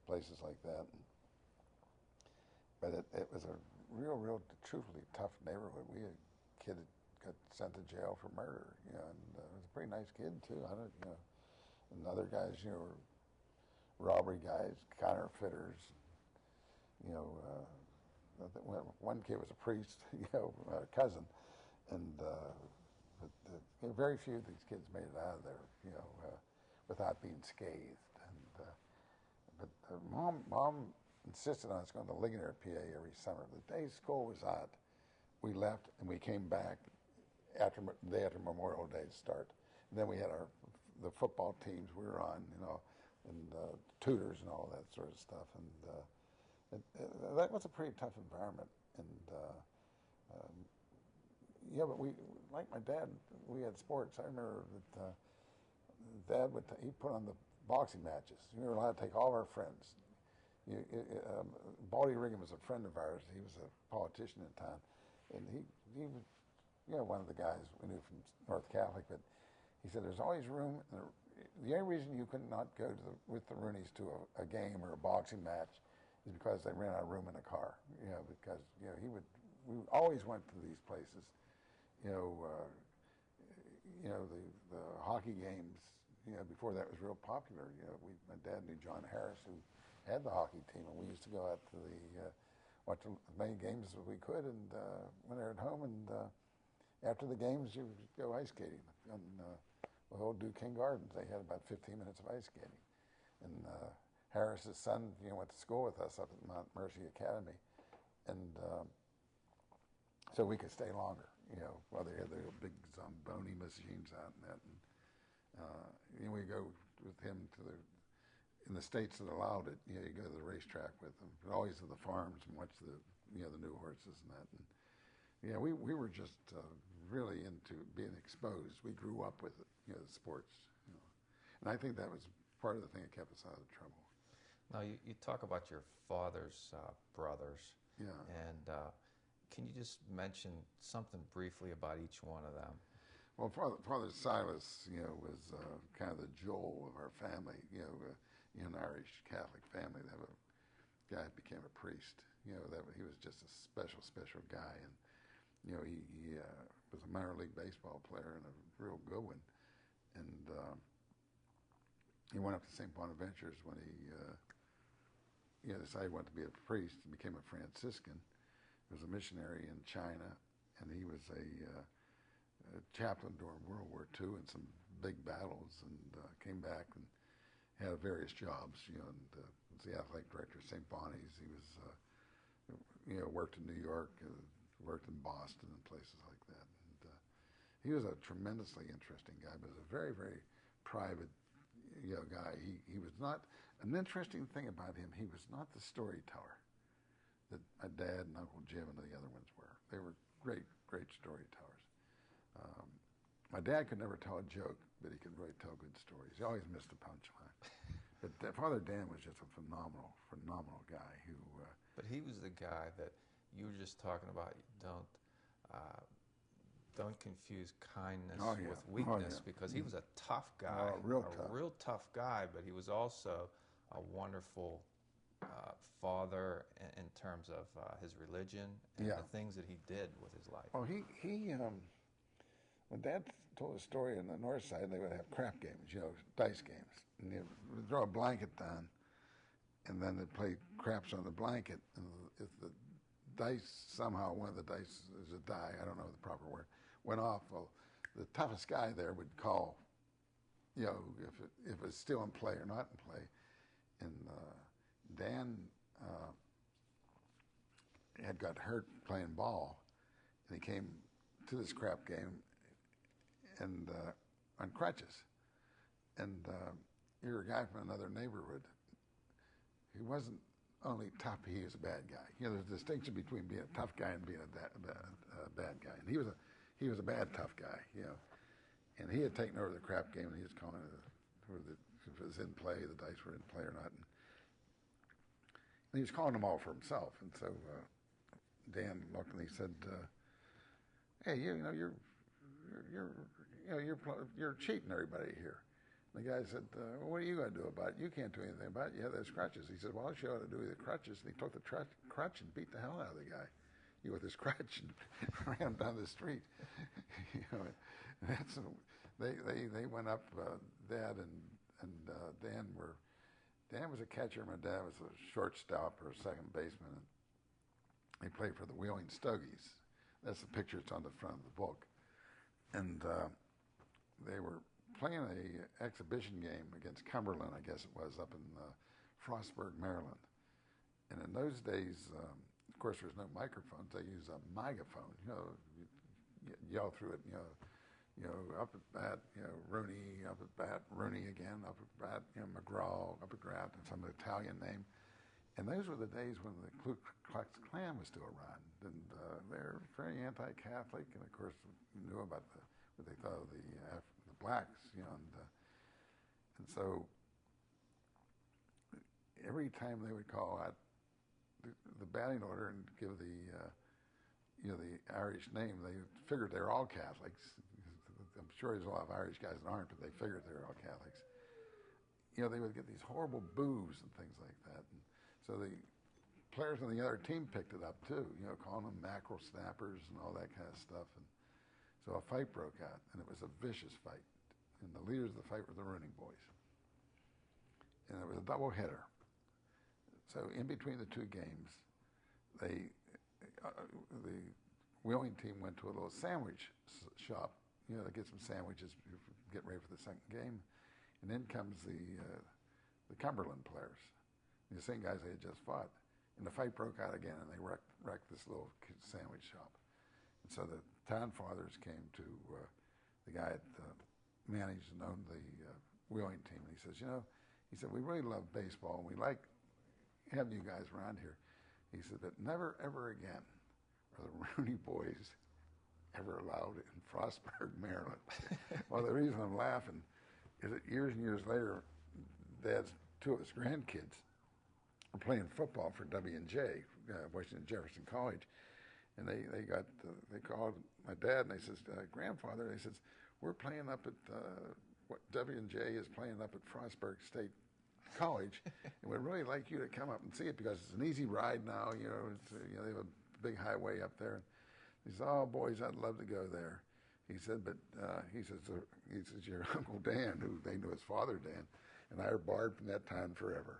places like that. But it was a real, truthfully tough neighborhood. We had a kid that got sent to jail for murder, and it was a pretty nice kid too. And other guys, were robbery guys, counterfeiters. One kid was a priest, a cousin, and but very few of these kids made it out of there, without being scathed. And but mom insisted on us going to Ligonier, PA every summer. The day school was out, we left and we came back the day after Memorial Day to start. then we had the football teams we were on, and tutors and all that sort of stuff. And that was a pretty tough environment. And yeah, but like my dad, we had sports. I remember that Dad he put on the boxing matches. We were allowed to take all of our friends. Baldy Riggin was a friend of ours. He was a politician at the time, and he was one of the guys we knew from North Catholic. But he said there's always room. The only reason you could not go with the Rooneys to a game or a boxing match is because they ran out of room in the car. Because we always went to these places. The hockey games. Before that was real popular. My dad knew John Harris, who had the hockey team, and we used to go out to watch as many games as we could. And when they were at home, and after the games, you would go ice skating. And with old Duquesne Gardens, they had about 15 minutes of ice skating. And Harris's son, went to school with us up at Mount Mercy Academy, and so we could stay longer. While they had the big Zamboni machines out and that. And we go with him in the states that allowed it. You go to the racetrack with them, but always to the farms and watch the new horses and that. And we were just really into being exposed. We grew up with it, the sports. And I think that was part of the thing that kept us out of trouble. Now you talk about your father's brothers. Yeah. And can you just mention something briefly about each one of them? Well, Father Silas, was kind of the jewel of our family. An Irish Catholic family. That a guy became a priest. He was just a special guy, and he was a minor league baseball player and a real good one. And he went up to St. Bonaventures when he decided he wanted to be a priest and became a Franciscan. He was a missionary in China, and he was a chaplain during World War II and some big battles, and came back and had various jobs, and was the athletic director of St. Bonnie's. He was, worked in New York, worked in Boston and places like that. And he was a tremendously interesting guy, but was a very, very private, guy. He was not, an interesting thing about him, he was not the storyteller that my dad and Uncle Jim and the other ones were. They were great, great storytellers. My dad could never tell a joke, but he could really tell good stories. He always missed a punchline. But Father Dan was just a phenomenal guy who. But he was the guy that you were just talking about. Don't confuse kindness with weakness, because he was a tough guy, real tough guy. But he was also a wonderful father in terms of his religion and the things that he did with his life. Well, he when Dad told a story on the north side, they would have crap games, dice games. And they'd throw a blanket down, and then they'd play craps on the blanket. And if the dice, somehow one of the dice is a die, I don't know the proper word, went off, well, the toughest guy there would call, if it was still in play or not in play. And Dan had got hurt playing ball, and he came to this crap game and on crutches. And you're a guy from another neighborhood. He wasn't only tough, he was a bad guy. There's a distinction between being a tough guy and being a bad guy. And he was a bad, tough guy, And he had taken over the crap game, and he was calling it if it was in play, the dice were in play or not. And he was calling them all for himself. And so Dan looked and he said, "Hey, you're cheating everybody here." And the guy said, "Well, what are you going to do about it? You can't do anything about it. You have those crutches." He said, "Well, I'll show you how to do with the crutches." And he took the crutch and beat the hell out of the guy with his crutch and ran him down the street. They went up. Dad and Dan was a catcher. My dad was a shortstop or a second baseman. And they played for the Wheeling Stogies. That's the picture that's on the front of the book. And they were playing a exhibition game against Cumberland, I guess it was, up in Frostburg, Maryland. And in those days, of course, there's no microphones. They use a megaphone. You yell through it, Up at bat, Rooney, up at bat, Rooney again, up at bat, McGraw, up at bat, and some Italian name. And those were the days when the Ku Klux Klan was still around, and they're very anti-Catholic, and of course knew about what they thought of the blacks, and so every time they would call out the batting order and give the Irish name, they figured they were all Catholics. I'm sure there's a lot of Irish guys that aren't, but they figured they were all Catholics. They would get these horrible boos and things like that. And so the players on the other team picked it up too, calling them mackerel snappers and all that kind of stuff. And so a fight broke out, and it was a vicious fight. And the leaders of the fight were the Rooney boys. And it was a double header. So in between the two games, the Wheeling team went to a little sandwich shop, to get some sandwiches, get ready for the second game. And in comes the Cumberland players, the same guys they had just fought. And the fight broke out again, and they wrecked this little sandwich shop. And so the town fathers came to the guy that managed and owned the Wheeling team, and he says, he said, we really love baseball, and we like having you guys around here. He said, but never, ever again are the Rooney boys ever allowed in Frostburg, Maryland. Well, the reason I'm laughing is that years and years later, two of his grandkids were playing football for W&J, Washington Jefferson College, and they called my dad, and they says, grandfather, they says, we're playing up at what W&J is playing up at Frostburg State College, and we'd really like you to come up and see it because it's an easy ride now. They have a big highway up there. He said, "Oh, boys, I'd love to go there." He said, "But he says your Uncle Dan, who they knew his father Dan, and I are barred from that town forever."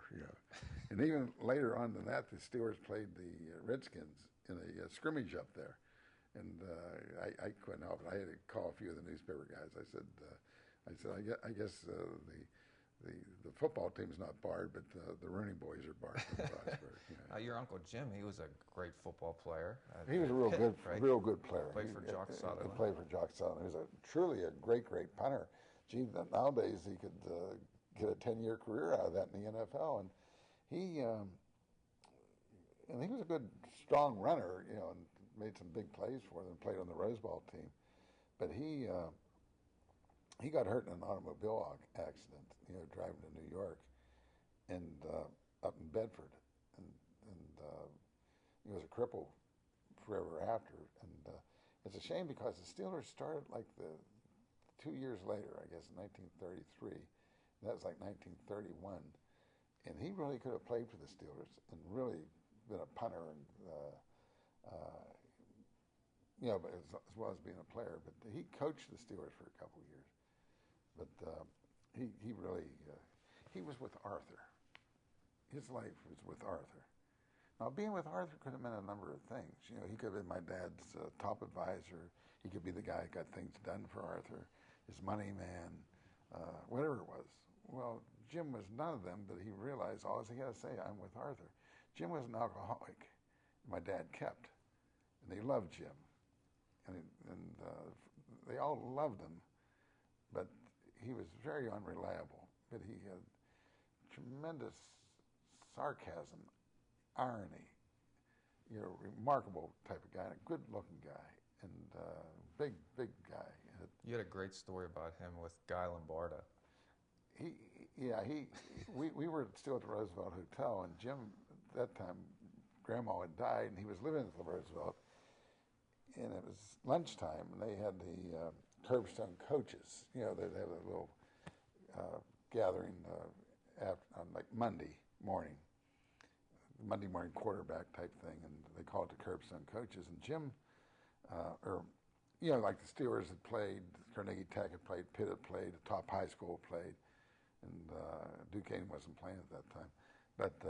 And even later on than that, the Steelers played the Redskins in a scrimmage up there, and I couldn't help it. I had to call a few of the newspaper guys. I said, I guess the football team's not barred, but the Rooney boys are barred from Frostburg. Your Uncle Jim, he was a great football player. He was a real good player. Played for Jock Sutherland. He played for Jock Sutherland. He was truly a great punter. Gee, nowadays he could get a 10-year career out of that in the NFL. And he was a good, strong runner, and made some big plays for them. Played on the Rose Bowl team, but he got hurt in an automobile accident, driving to New York, and up in Bedford, and he was a cripple forever after. And it's a shame because the Steelers started like 2 years later, I guess, in 1933. That was like 1931, and he really could have played for the Steelers and really been a punter and but as well as being a player. But he coached the Steelers for a couple of years. But he really he was with Arthur. His life was with Arthur. Now, being with Arthur could have meant a number of things. He could have been my dad's top advisor. He could be the guy who got things done for Arthur, his money man, whatever it was. Well, Jim was none of them, but he realized all he had to say, I'm with Arthur. Jim was an alcoholic. My dad kept, and they loved Jim, and they all loved him, but he was very unreliable. But he had tremendous sarcasm, irony, remarkable type of guy, a good-looking guy, and big guy. You had a great story about him with Guy Lombardo. We were still at the Roosevelt Hotel, and Jim, at that time, Grandma had died, and he was living at the Roosevelt, and it was lunchtime, and they had the Curbstone coaches. They'd have a little gathering on like Monday morning quarterback type thing, and they called it the Curbstone coaches. And Jim, like the Steelers had played, Carnegie Tech had played, Pitt had played, the top high school played, and Duquesne wasn't playing at that time. But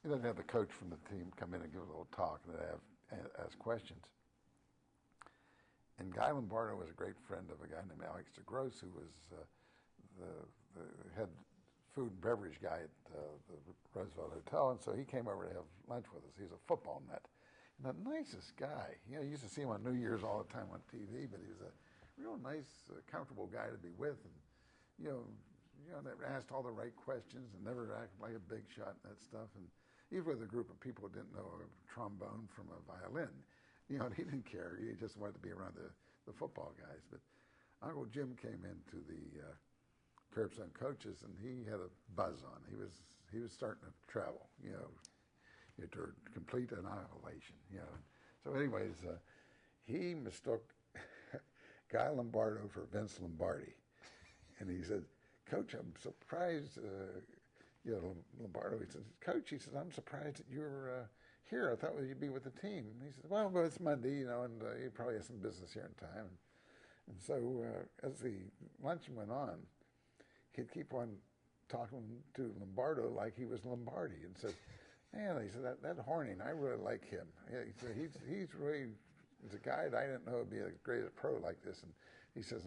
they'd have the coach from the team come in and give a little talk, and they'd ask questions. And Guy Lombardo was a great friend of a guy named Alex DeGrosse, who was the head food and beverage guy at the Roosevelt Hotel, and so he came over to have lunch with us. He was a football nut, and the nicest guy. You used to see him on New Year's all the time on TV, but he was a real nice, comfortable guy to be with, and you know, never asked all the right questions and never acted like a big shot and that stuff. And even with a group of people who didn't know a trombone from a violin, he didn't care. He just wanted to be around the football guys. But Uncle Jim came into the Curbstone Coaches, and he had a buzz on. He was starting to travel, to complete annihilation, So anyways, he mistook Guy Lombardo for Vince Lombardi. And he said, Coach, I'm surprised, Lombardo, he says, Coach, he says, I'm surprised that you're here. I thought you'd be with the team. And he says, well, but it's Monday, and he probably has some business here in time. And so as the luncheon went on, he'd keep on talking to Lombardo like he was Lombardi, and said, man, he said, that Horning, I really like him. He said, he's a guy that I didn't know would be a great pro like this. And he says,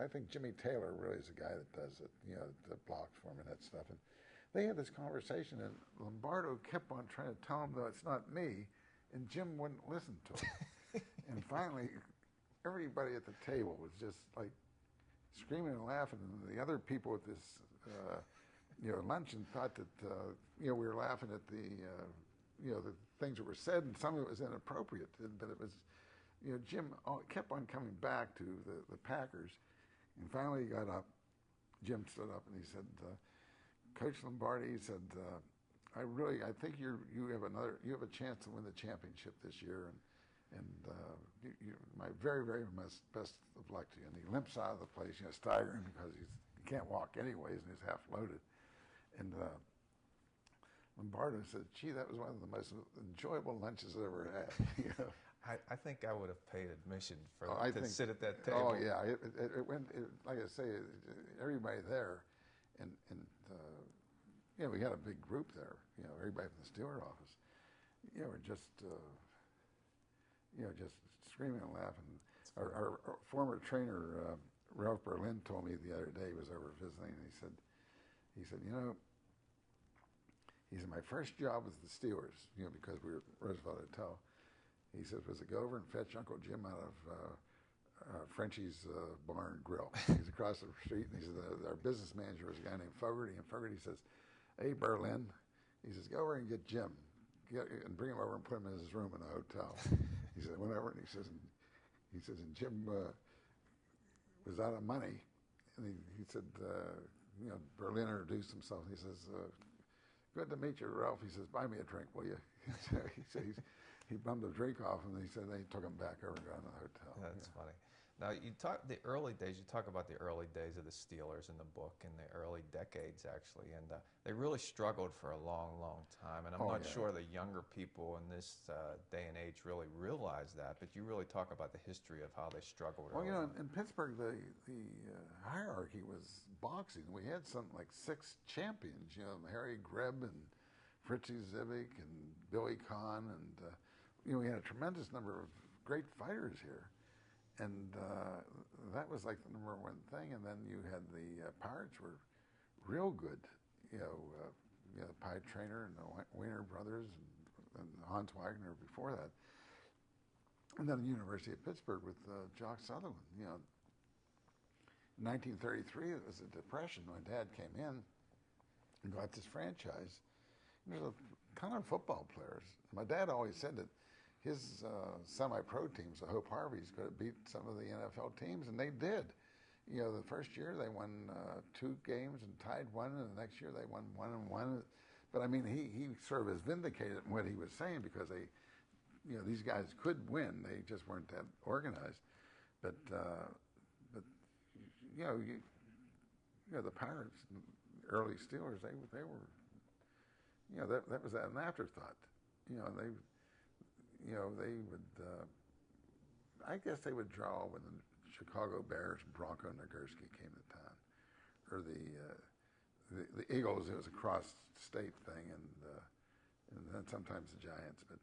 I think Jimmy Taylor really is a guy that does it, that blocks for him and that stuff. And they had this conversation, and Lombardo kept on trying to tell him, no, it's not me, and Jim wouldn't listen to him. And finally, everybody at the table was just like screaming and laughing, and the other people at this luncheon thought that we were laughing at the things that were said, and some of it was inappropriate, but it was Jim kept on coming back to the Packers, and finally he got up. Jim stood up and he said, Coach Lombardi, he said, I think you have a chance to win the championship this year, and my very, very best of luck to you. And he limps out of the place, staggering because he can't walk anyways, and he's half loaded. And Lombardo said, gee, that was one of the most enjoyable lunches I ever had. I think I would have paid admission to sit at that table. Oh, yeah. It went, like I say, everybody there, and we had a big group there, everybody from the Stewart office, were just screaming and laughing. Our former trainer, Ralph Berlin, told me the other day, he was over visiting, and he said, my first job was the Steelers, because we were at Roosevelt Hotel. He said, was to go over and fetch Uncle Jim out of Frenchie's Bar and Grill. He's across the street, and he said, our business manager was a guy named Fogarty, and Fogarty says, hey, Berlin, he says, go over and get Jim, and bring him over and put him in his room in the hotel. He said, whatever, and he says, and Jim was out of money, and he said, Berlin introduced himself. He says, good to meet you, Ralph. He says, buy me a drink, will you? He said he bummed a drink off, and he said they took him back over and got in the hotel. That's funny. Now, you talk about the early days of the Steelers in the book, in the early decades, actually, and they really struggled for a long, long time, and I'm not sure the younger people in this day and age really realize that, but you really talk about the history of how they struggled. Well, in Pittsburgh, the hierarchy was boxing. We had something like 6 champions, Harry Greb and Fritzie Zivik and Billy Kahn, and we had a tremendous number of great fighters here. And that was like the number one thing. And then you had the Pirates were real good, the Pie Trainer and the Weiner brothers and Hans Wagner before that. And then the University of Pittsburgh with Jock Sutherland. In 1933, it was a depression when Dad came in and got this franchise. There's a ton of football players. My dad always said that his semi-pro teams, the Hope Harveys, could have beat some of the NFL teams, and they did. The first year they won 2 games and tied 1, and the next year they won 1 and 1. But I mean, he sort of is vindicated in what he was saying, because these guys could win. They just weren't that organized. But the Pirates, early Steelers, they were, that was an afterthought. They would, I guess they would draw when the Chicago Bears and Bronco Nagurski came to town, or the Eagles. It was a cross-state thing, and then sometimes the Giants. But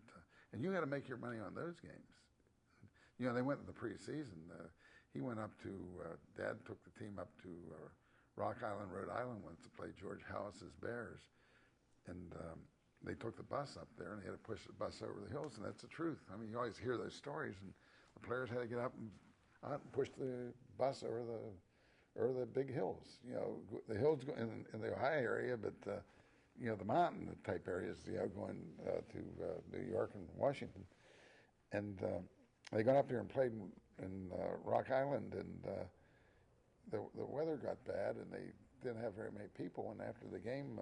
and you had to make your money on those games. They went in the preseason. He went up to Dad took the team up to Rock Island, Rhode Island, once to play George Halas's Bears, and they took the bus up there, and they had to push the bus over the hills, and that's the truth. I mean, you always hear those stories, and the players had to get up and out and push the bus over the big hills. The hills in the Ohio area, but the mountain type areas, going to New York and Washington. And they got up there and played in Rock Island, and the weather got bad, and they didn't have very many people. And after the game,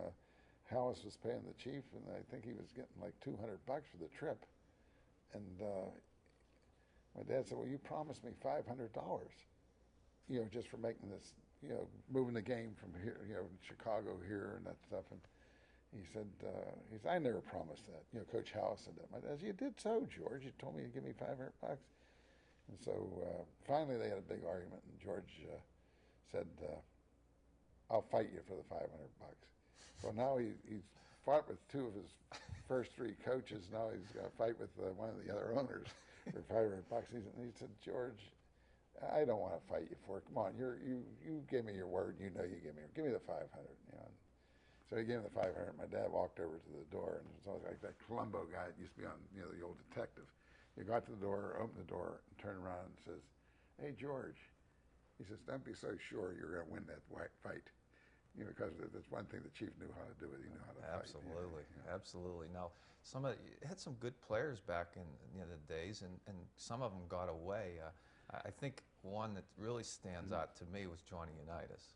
Hallis was paying the chief, and I think he was getting like $200 for the trip. And my dad said, "Well, you promised me $500, just for making this, moving the game from here, Chicago here and that stuff." And he said, "I never promised that." Coach Hallis said that. My dad said, "You did so, George. You told me you'd give me $500. And so finally they had a big argument, and George said, "I'll fight you for the $500." So now he's fought with two of his first three coaches. Now he's got to fight with one of the other owners for $500. He said, "George, I don't want to fight you for it. Come on, you gave me your word. You give me the $500." So he gave him the $500. My dad walked over to the door, and it was always like that Columbo guy that used to be on, the old detective. He got to the door, opened the door, and turned around and says, "Hey, George," he says, "don't be so sure you're going to win that fight." Because that's one thing the chief knew how to do it. He knew how to fight. Absolutely, absolutely. Now, it had some good players back in the days, and some of them got away. I think one that really stands out to me was Johnny Unitas.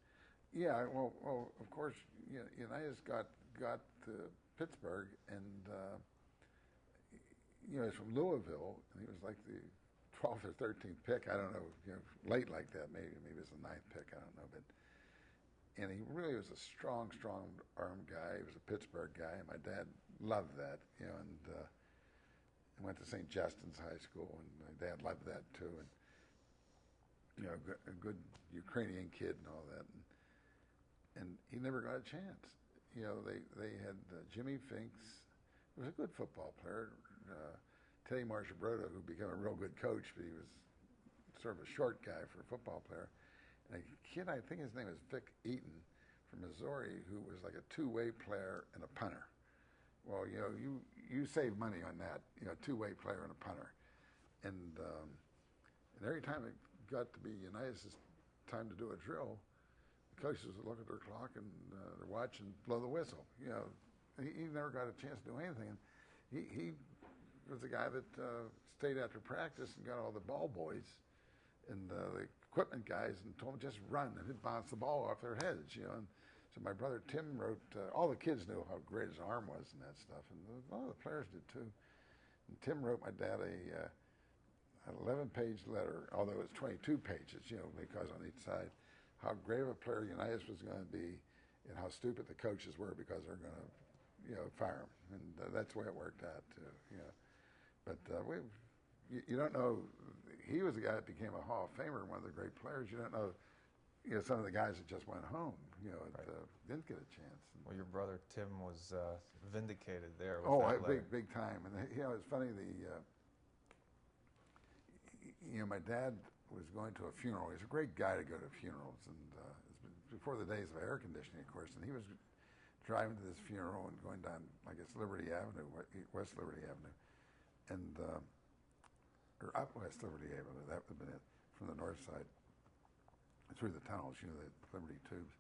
Yeah, well, of course, Unitas got to Pittsburgh, and he's from Louisville, and he was like the 12th or 13th pick. I don't know, late like that. Maybe it was the 9th pick. I don't know, and he really was a strong arm guy. He was a Pittsburgh guy, and my dad loved that, and went to St. Justin's High School, and my dad loved that too, and a good Ukrainian kid and all that, and he never got a chance. They had Jimmy Finks, who was a good football player, Teddy Marchibroda, who became a real good coach, but he was sort of a short guy for a football player. And a kid, I think his name is Vic Eaton from Missouri, who was like a two-way player and a punter. Well, you save money on that, two-way player and a punter. And every time it got to be Unitas' time to do a drill, the coaches would look at their clock and their watch and blow the whistle. He never got a chance to do anything. And he was the guy that stayed after practice and got all the ball boys and the equipment guys and told them just run, and he'd bounce the ball off their heads, And so my brother Tim wrote, all the kids knew how great his arm was and that stuff, and a lot of the players did too. And Tim wrote my dad an 11-page letter, although it was 22 pages, because on each side, how great of a player Unitas was going to be, and how stupid the coaches were because they're going to, fire him, and that's the way it worked out too, But you don't know. He was the guy that became a Hall of Famer, one of the great players. You don't know, some of the guys that just went home, Right. Didn't get a chance. Well, your brother Tim was vindicated there. Big time. And it's funny. My dad was going to a funeral. He's a great guy to go to funerals, and it's been before the days of air conditioning, of course. And he was driving to this funeral and going down, I guess, Liberty Avenue, West Liberty Avenue, and or up West Liberty Avenue. That would have been it, from the north side, through the tunnels, the Liberty tubes.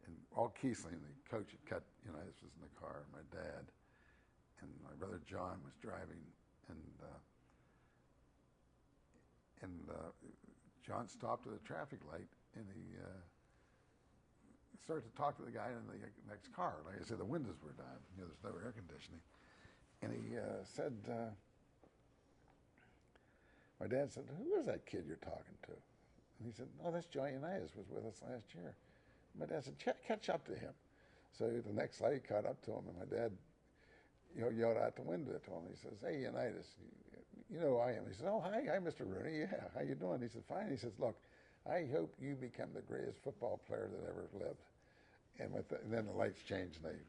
And Walt Kiesling, the coach, had cut, Unitas was in the car, and my dad, and my brother John was driving, and John stopped at a traffic light, and he started to talk to the guy in the next car. Like I said, the windows were down. There's no air conditioning. And he said, my dad said, "Who is that kid you're talking to?" And he said, "Oh, that's Johnny Unitas, was with us last year." My dad said, "Catch up to him." So the next light caught up to him, and my dad, yelled out the window to him. He says, "Hey, Unitas, you know who I am." He says, "Oh, hi, Mr. Rooney. Yeah, how you doing?" He said, "Fine." He says, "Look, I hope you become the greatest football player that ever lived." And then the lights changed, and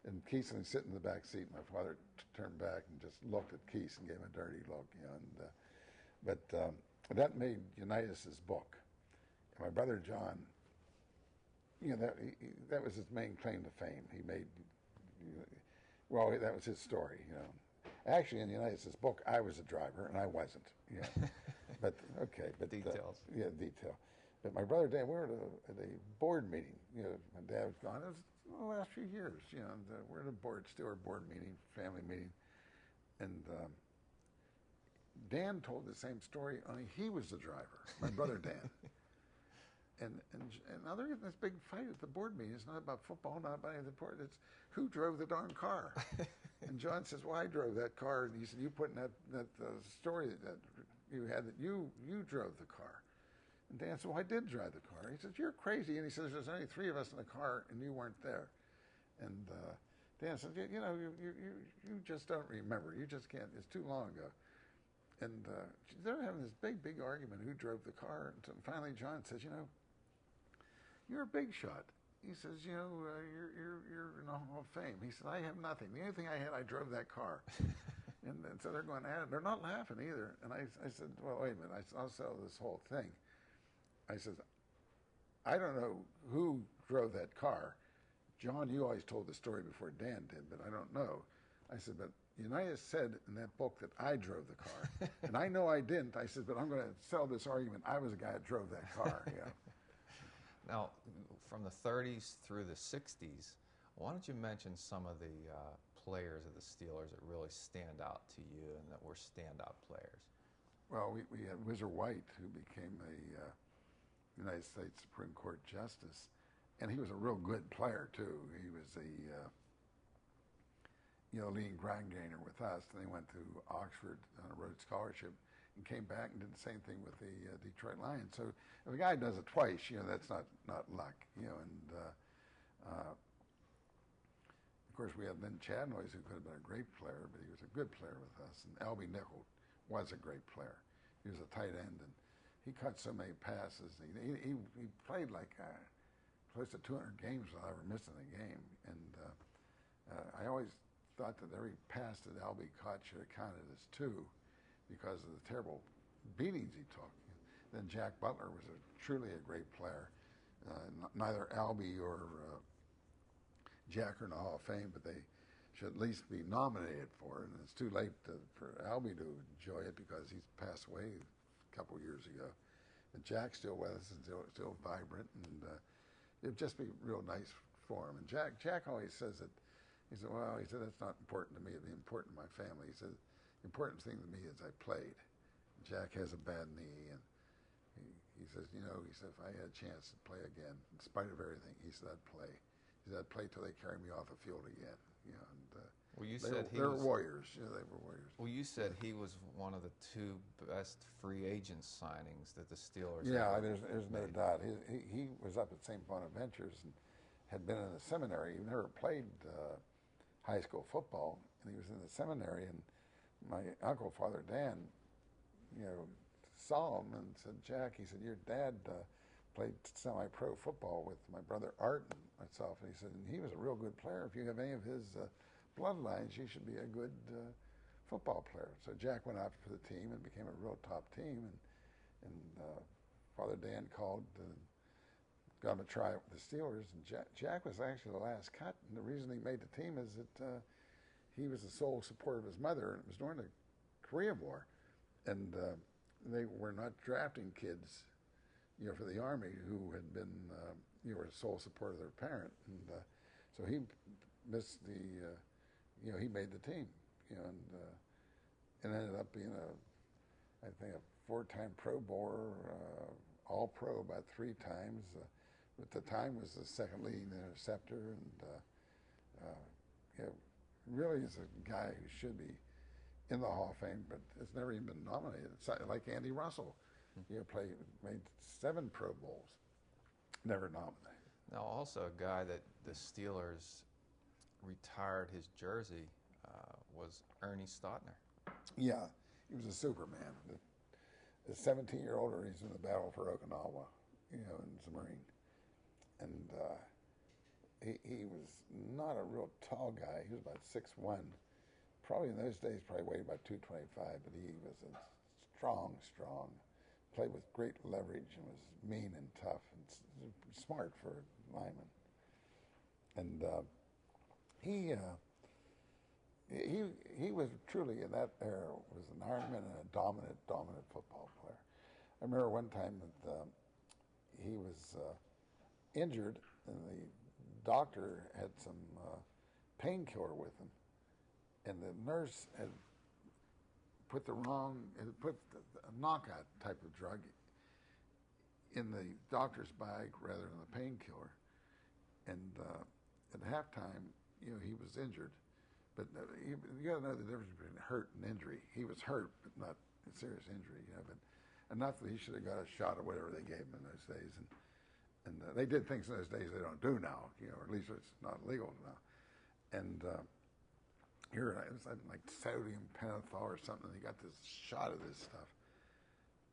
and Kiesling sitting in the back seat. My father turned back and just looked at Kies and gave him a dirty look, But that made Unitas' book. And my brother John, that was his main claim to fame. He made, that was his story, Actually, in Unitas' book, I was a driver, and I wasn't. But okay, but Details. Yeah, detail. But my brother Dan, we were at a board meeting. You know, my dad was gone. It was the last few years. You know, and, we're at a Stewart board meeting, family meeting, and Dan told the same story. Only he was the driver. My brother Dan. And now they're getting this big fight at the board meeting. It's not about football, not about anything important. It's who drove the darn car. And John says, "Well, I drove that car." And he said, "You put in that story that you had that you drove the car." And Dan said, "Well, I did drive the car." He says, "You're crazy." And he says, "There's only 3 of us in the car, and you weren't there." And Dan said, "You know, you just don't remember. You just can't. It's too long ago." And they're having this big argument who drove the car. And finally, John says, "You know, you're a big shot." He says, "You know, you're in the Hall of Fame." He said, "I have nothing. The only thing I had, I drove that car." and so they're going at it. They're not laughing either. And I said, "Well, wait a minute. I'll sell this whole thing." I said, "I don't know who drove that car. John, you always told the story before Dan did, but I don't know." I said, "But Unitas said in that book that I drove the car." And I know I didn't. I said, "But I'm going to sell this argument. I was the guy that drove that car." Yeah. Now, from the 30s through the 60s, why don't you mention some of the players of the Steelers that really stand out to you and that were standout players? Well, we had Whizzer White, who became a United States Supreme Court justice, and he was a real good player too. He was a leading ground gainer with us. Then he went to Oxford on a Rhodes Scholarship and came back and did the same thing with the Detroit Lions. So if a guy does it twice, that's not luck, And of course, we had Lynn Chadnoys, who could have been a great player, but he was a good player with us. And Albie Nickel was a great player. He was a tight end, and he caught so many passes. He played like close to 200 games without ever missing a game. And I always thought that every pass that Albie caught should have counted as 2 because of the terrible beatings he took. Then Jack Butler was truly a great player. Neither Albie or Jack are in the Hall of Fame, but they should at least be nominated for it. And it's too late for Albie to enjoy it because he's passed away a couple years ago. But Jack's still with us and still vibrant, and it'd just be real nice for him. And Jack always says that, he said, "That's not important to me. It'd be important to my family." He said, "The important thing to me is I played." Jack has a bad knee, and he says, if I had a chance to play again, in spite of everything, he said, I'd play. He said, I'd play till they carry me off the field again. Well, you they said were warriors. They were warriors. Well, you said he was one of the 2 best free agent signings that the Steelers. Yeah, there's no doubt. He was up at St. Bonaventures and had been in the seminary. He never played high school football, and he was in the seminary. And my uncle, Father Dan, saw him and said, "Jack," he said, "your dad played semi-pro football with my brother Art and myself." And he said, "And he was a real good player. If you have any of his bloodlines, you should be a good football player." So Jack went out for the team and became a real top team. And Father Dan called, got him to try it with the Steelers. And Jack was actually the last cut. And the reason he made the team is that he was the sole support of his mother, and it was during the Korean War. And they were not drafting kids, for the Army who had been, were sole support of their parent. And so he missed the, he made the team, and ended up being I think a 4-time Pro Bowler, All Pro about 3 times. At the time was the second leading interceptor, and really is a guy who should be in the Hall of Fame, but has never even been nominated. It's like Andy Russell, made 7 Pro Bowls, never nominated. Now, also a guy that the Steelers retired his jersey was Ernie Stautner. Yeah, he was a Superman. The 17-year-old Ernie's in the battle for Okinawa, in Zamarine. And he was not a real tall guy. He was about 6'1". Probably in those days, weighed about 225, but he was a strong, played with great leverage and was mean and tough and smart for a lineman. And he he was truly in that era was an Ironman and a dominant football player. I remember one time that he was injured, and the doctor had some painkiller with him, and the nurse had put a knockout type of drug in the doctor's bag rather than the painkiller. And at halftime, he was injured. But you got to know the difference between hurt and injury. He was hurt, but not a serious injury. But enough that he should have got a shot or whatever they gave him in those days. And they did things in those days they don't do now. Or at least it's not legal now. And here it was like sodium pentothal or something. He got this shot of this stuff,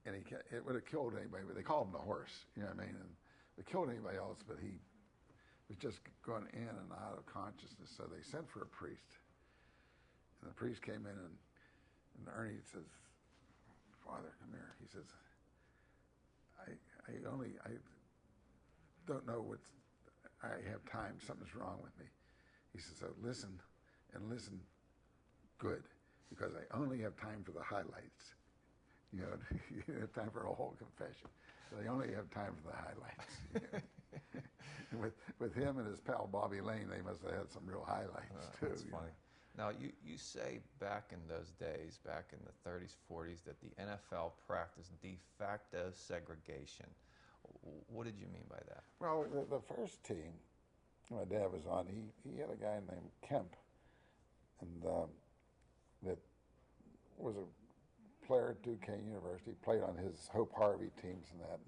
and it would have killed anybody. But they called him the horse. You know what I mean? And it killed anybody else, but he was just going in and out of consciousness. So they sent for a priest. And the priest came in, and Ernie says, "Father, come here." He says, I don't know I have time. Something's wrong with me. He says, so listen, and listen good, because I only have time for the highlights. You don't have time for a whole confession. So they only have time for the highlights. With him and his pal Bobby Lane, they must have had some real highlights too. That's funny. Now, you say back in those days, back in the 30s, 40s, that the NFL practiced de facto segregation. What did you mean by that? Well, the first team my dad was on, he had a guy named Kemp, and that was a player at Duquesne University, played on his Hope Harvey teams and that,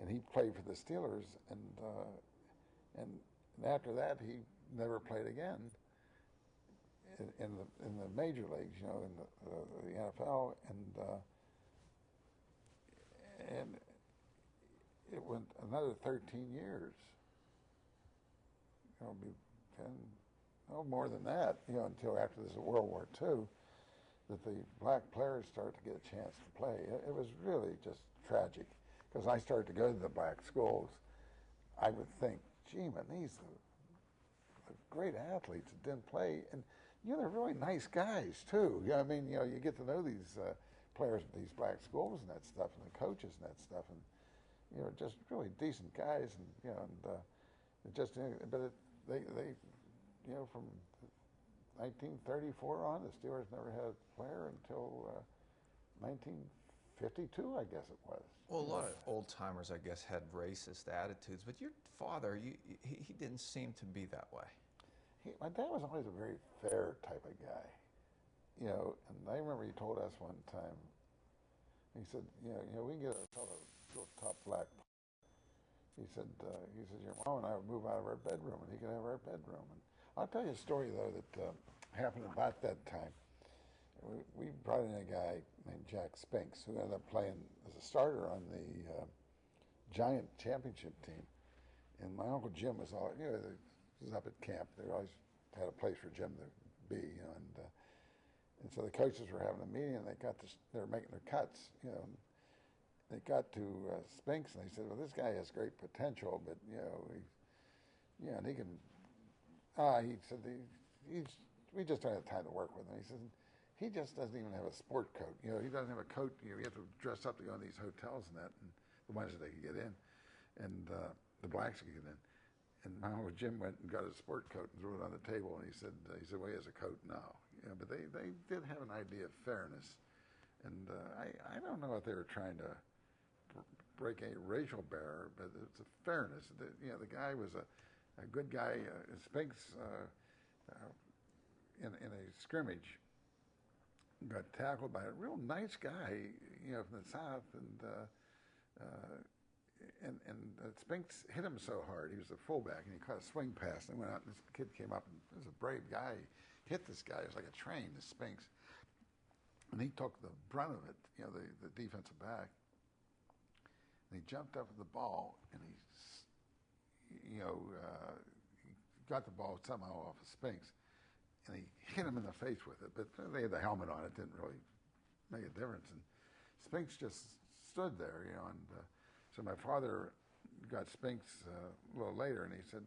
and he played for the Steelers, and after that he never played again in the major leagues, in the NFL, and it went another 13 years. Be 10, no more than that, until after this World War II, that the black players started to get a chance to play. It was really just tragic, because I started to go to the black schools. I would think, gee, man, these are great athletes that didn't play, and they're really nice guys too. You get to know these players at these black schools and that stuff, and the coaches and that stuff, and just really decent guys, and they from 1934 on, the Steelers never had a player until 1952, I guess it was. Well, a lot of old timers, I guess, had racist attitudes, but your father, he didn't seem to be that way. My dad was always a very fair type of guy, and I remember he told us one time, he said, we can get a fellow top black. He said, your mom and I would move out of our bedroom, and he could have our bedroom. And I'll tell you a story, though, that happened about that time. We brought in a guy named Jack Spinks, who ended up playing as a starter on the Giant championship team. And my Uncle Jim was all, was up at camp. They always had a place for Jim to be, and so the coaches were having a meeting, and they were making their cuts, They got to Spinks, and they said, well, this guy has great potential, but, and he can, he said, we just don't have time to work with him. He said, he just doesn't even have a sport coat. He doesn't have a coat. You have to dress up to go in these hotels and that, and the ones that they could get in, and the blacks could get in. And my Uncle Jim went and got a sport coat and threw it on the table, and he said, well, he has a coat now. But they did have an idea of fairness, and I don't know if they were trying to break a racial barrier, but it's a fairness. The guy was a good guy. Spinks in a scrimmage got tackled by a real nice guy, from the South, and Spinks hit him so hard. He was a fullback, and he caught a swing pass, and went out, and this kid came up, and he was a brave guy. He hit this guy. It was like a train, this Spinks. And he took the brunt of it, the defensive back. And he jumped up with the ball, and he got the ball somehow off of Spinks, and he hit him in the face with it. But they had the helmet on; it didn't really make a difference. And Spinks just stood there, And so my father got Spinks a little later, and he said,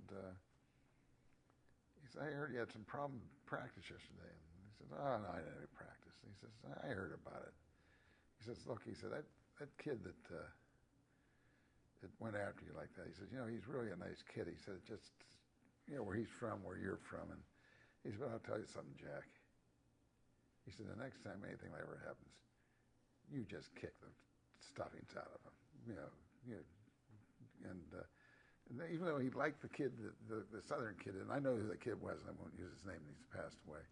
"I heard you had some problem in practice yesterday." And said, "Oh no, I didn't practice." He says, "I heard about it." He says, "Look," he said, that kid that went after you like that." He says, "He's really a nice kid." He said, "It just, where he's from, where you're from." And he said, "But I'll tell you something, Jack." He said, "The next time anything like ever happens, you just kick the stuffings out of him." And even though he liked the kid, the Southern kid, and I know who the kid was, and I won't use his name, he's passed away.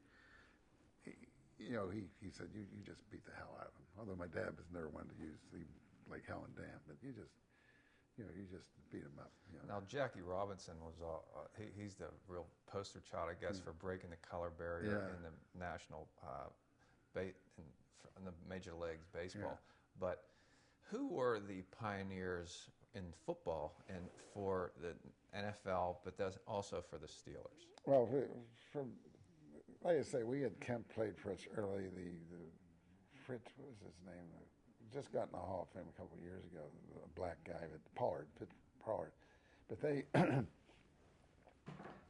He said, you just beat the hell out of him. Although my dad was never one to use like hell and damn, but you just beat him up. Now, Jackie Robinson was he's the real poster child, I guess, for breaking the color barrier in the national in the major leagues baseball. Yeah. But who were the pioneers in football and for the NFL, but that's also for the Steelers? Well, like I say, we had Kemp played for us early. The Fritz, what was his name? Just got in the Hall of Fame a couple of years ago. A black guy, Pollard. But they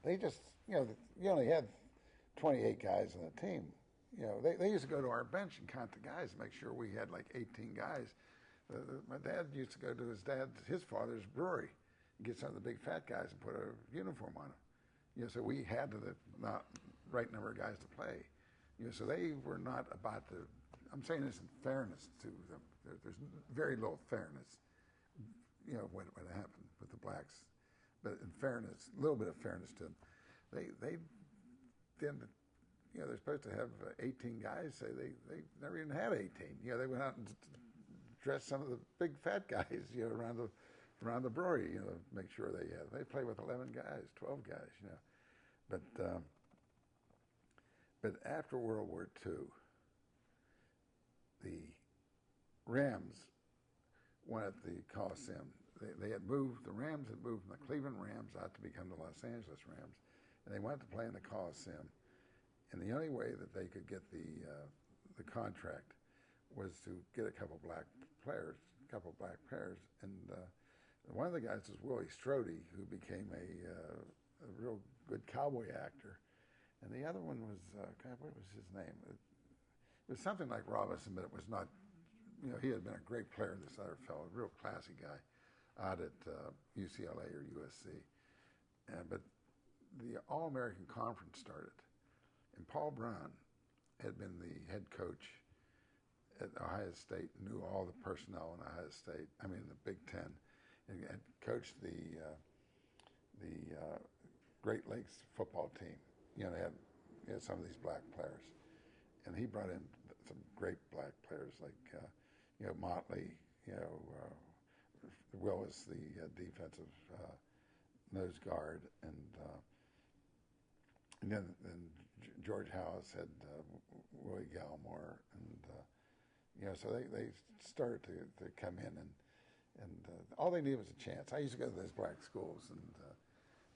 they just you only had 28 guys on the team. They used to go to our bench and count the guys, make sure we had like 18 guys. My dad used to go to his father's brewery and get some of the big fat guys and put a uniform on them. So we had the right number of guys to play. So they were not about the. I'm saying this in fairness to them. There's very little fairness, when it happened with the blacks. But in fairness, a little bit of fairness to them. They didn't. They're supposed to have 18 guys. Say they never even had 18. They went out and dressed some of the big fat guys, around the brewery, make sure they play with 11 guys, 12 guys, But after World War II, the Rams went at the Coliseum. The Rams had moved from the Cleveland Rams out to become the Los Angeles Rams, and they wanted to play in the Coliseum. And the only way that they could get the contract was to get a couple black players. And one of the guys was Willie Strode, who became a real good cowboy actor. And the other one was, what was his name? It was something like Robinson, but it was not, he had been a great player, this other fellow, a real classy guy out at UCLA or USC. But the All-American Conference started. And Paul Brown had been the head coach at Ohio State, knew all the personnel in Ohio State, the Big Ten, and had coached the Great Lakes football team. They had some of these black players. And he brought in some great black players like, Motley, Willis, the defensive nose guard, and then George House had Willie Gallimore, and so they started to come in, and all they needed was a chance. I used to go to those black schools,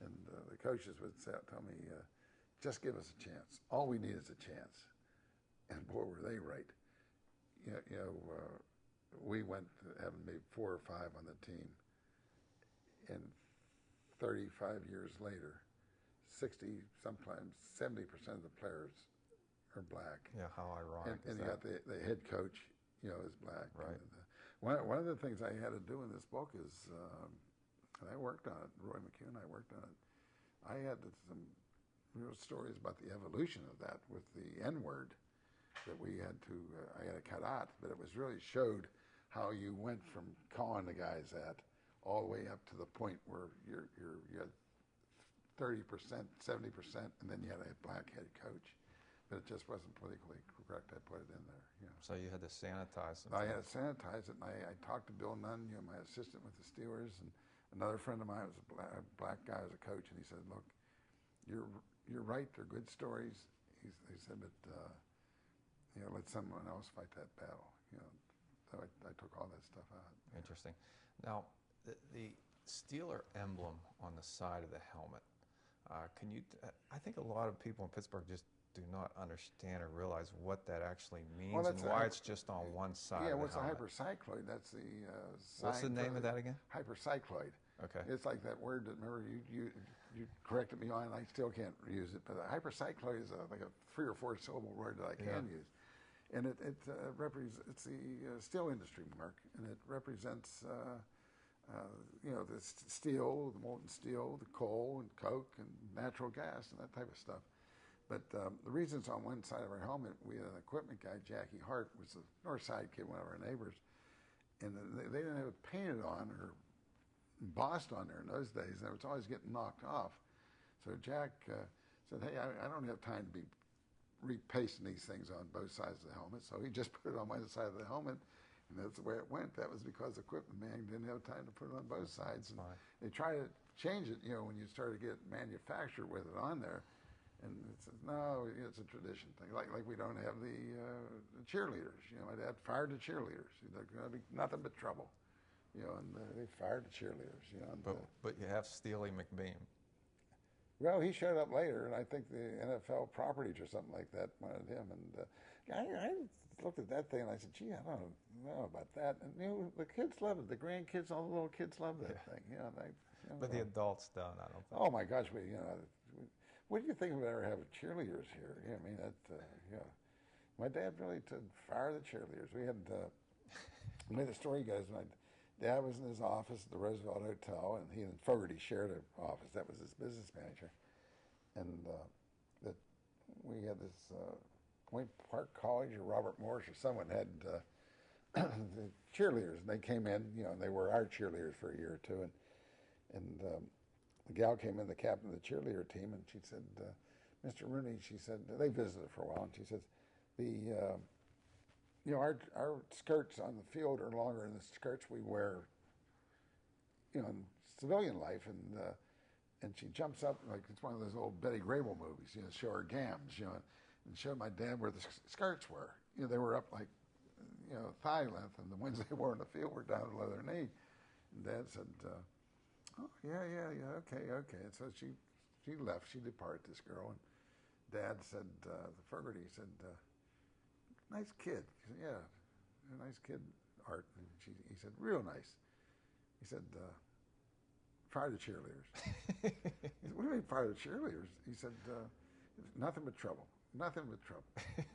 and the coaches would tell me, just give us a chance. All we need is a chance. And boy, were they right. We went to having maybe 4 or 5 on the team, and 35 years later, 60, sometimes 70% of the players are black. Yeah, how ironic. And you got the head coach, is black. Right. And, one of the things I had to do in this book is, and I worked on it. Roy McCune, I worked on it. I had some real stories about the evolution of that with the N-word that I had to cut out, but it was really showed how you went from calling the guys that all the way up to the point where you had 30%, 70%, and then you had a black head coach. But it just wasn't politically correct. I put it in there. So you had to sanitize some I had to sanitize it, and I talked to Bill Nunn, my assistant with the Steelers, and another friend of mine was a black guy as a coach, and he said, "Look, you're right. They're good stories." He said, "But let someone else fight that battle." So I took all that stuff out. Interesting. Now, the Steeler emblem on the side of the helmet. I think a lot of people in Pittsburgh just do not understand or realize what that actually means and why it's just on one side. Yeah, of the what's a helmet. hypercycloid? That's the What's the name of that again? Hypercycloid. Okay. It's like that word that, remember, you corrected me on, I still can't use it, but hypercycloid is like a 3 or 4 syllable word that I can use. And it represents, it's the steel industry mark, and it represents, the steel, the molten steel, the coal and coke and natural gas and that type of stuff. But the reason it's on one side of our helmet, we had an equipment guy, Jackie Hart, was the north side kid, one of our neighbors, and they didn't have it painted on or embossed on there in those days, and it was always getting knocked off. So Jack said, hey, I don't have time to be repasting these things on both sides of the helmet, so he just put it on one side of the helmet, and that's the way it went. That was because the equipment man didn't have time to put it on both sides. And they tried to change it, when you started to get manufactured with it on there. And it says, no, it's a tradition thing. Like we don't have the cheerleaders. My dad fired the cheerleaders. There's going to be nothing but trouble. And they fired the cheerleaders. But you have Steely McBeam. Well, he showed up later, and I think the NFL properties or something like that wanted him. And I looked at that thing, and I said, gee, I don't know about that. And the kids love it. The grandkids, all the little kids love that thing. But the adults don't, I don't think. Oh, my gosh, what do you think of ever having cheerleaders here? My dad really did fire the cheerleaders. We had, the way the story goes, my dad was in his office at the Roosevelt Hotel, and he and Fogarty shared an office. That was his business manager. And we had this Point Park College or Robert Morris or someone had the cheerleaders, and they came in, and they were our cheerleaders for a year or two. And the gal came in, the captain of the cheerleader team, and she said, Mr. Rooney, she said, they visited for a while, and she says, our skirts on the field are longer than the skirts we wear, in civilian life. And she jumps up, like it's one of those old Betty Grable movies, show her gams, and show my dad where the skirts were. They were up like, thigh length, and the ones they wore in the field were down below their knee. And Dad said, oh, yeah, okay. And so she left, she departed, this girl, and Dad said, the Fogarty said, nice kid. He said, yeah, a nice kid, Art. And he said, real nice. He said, fire the cheerleaders. He said, what do you mean fire the cheerleaders? He said, nothing but trouble. Nothing but trouble.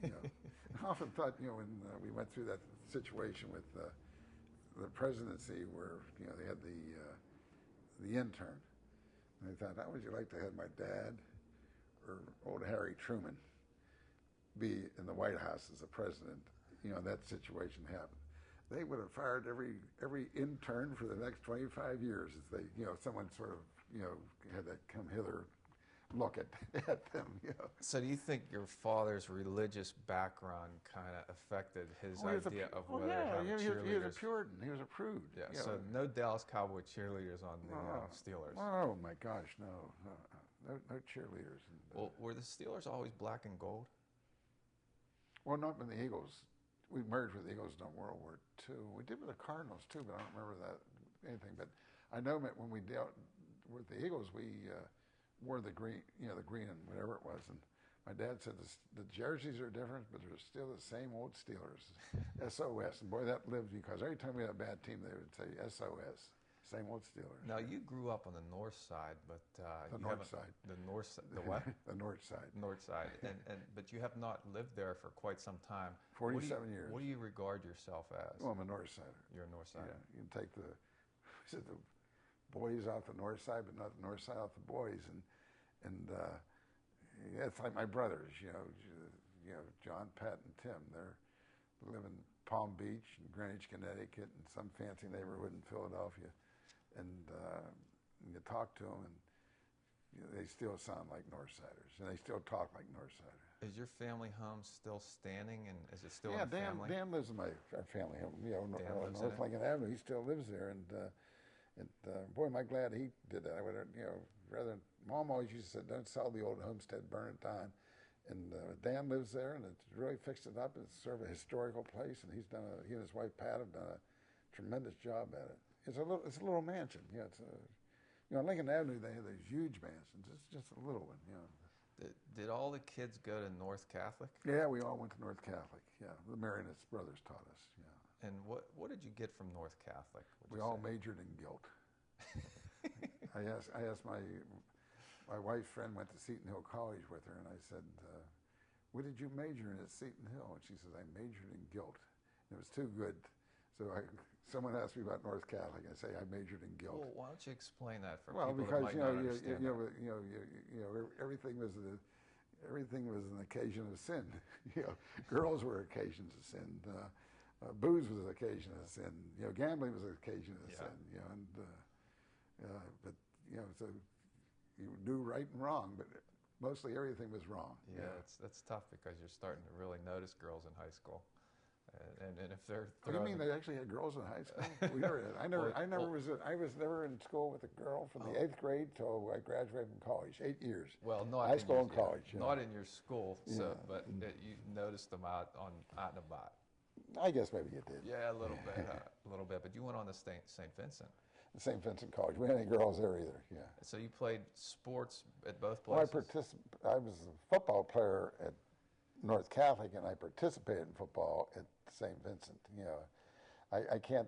I often thought, when we went through that situation with the presidency where, they had the intern, and I thought, how would you like to have my dad or old Harry Truman be in the White House as a president? That situation happened. They would have fired every intern for the next 25 years if they, someone sort of, had to come hither, look at them. So do you think your father's religious background kind of affected his idea of whether to have cheerleaders? He was a Puritan. He was a prude. Yeah. So no Dallas Cowboy cheerleaders on the Steelers. Oh my gosh, no cheerleaders. Well, were the Steelers always black and gold? Well, not with the Eagles. We merged with the Eagles in World War II. We did with the Cardinals too, but I don't remember anything. But I know that when we dealt with the Eagles, we wore the green, the green and whatever it was. And my dad said the jerseys are different, but they're still the same old Steelers. SOS. And boy, that lived, because every time we had a bad team, they would say SOS. Same old Steelers. Now, you grew up on the north side, but the north side. The north side. The what? The north side. North side. But you have not lived there for quite some time. 47 years. What do you regard yourself as? Well, I'm a north sider. You're a north sider. Yeah, you can take the boys off the north side, but not the north side off the boys. And it's like my brothers, John, Pat, and Tim. They live in Palm Beach and Greenwich, Connecticut, and some fancy neighborhood in Philadelphia. And you talk to them, and they still sound like Northsiders, and they still talk like Northsiders. Is your family home still standing, and is it still in the family? Dan lives in our family home. North Lincoln Avenue. He still lives there, and boy, am I glad he did that. I would, rather. Mom always used to say, "Don't sell the old homestead, burn it down." And Dan lives there, and it's really fixed it up. It's sort of a historical place, and he and his wife Pat have done a tremendous job at it. It's a little mansion. It's on Lincoln Avenue they have these huge mansions. It's just a little one. Did all the kids go to North Catholic? Yeah, we all went to North Catholic. Yeah, the Marionetts brothers taught us. Yeah. And what did you get from North Catholic? We all majored in guilt. I asked my wife's friend went to Seton Hill College with her, and I said, what did you major in at Seton Hill? And she says, I majored in guilt. And it was too good. So someone asked me about North Catholic. I say I majored in guilt. Well, why don't you explain that for Well, people because that might not understand that? everything was an occasion of sin. Girls were occasions of sin. Booze was an occasion of sin. Gambling was an occasion of sin. So you knew right and wrong, but mostly everything was wrong. Yeah, that's tough because you're starting to really notice girls in high school. And if they're What do you mean they actually had girls in high school? We never had. I was never in school with a girl from the 8th grade till I graduated from college. 8 years. Well, not high school and college. Not in your school, but you noticed them out and about. I guess maybe you did. Yeah, a little bit. But you went on to St. Vincent. St. Vincent College. We had any girls there either. Yeah. So you played sports at both places. Well, I was a football player at North Catholic, and I participated in football at St. Vincent. I can't.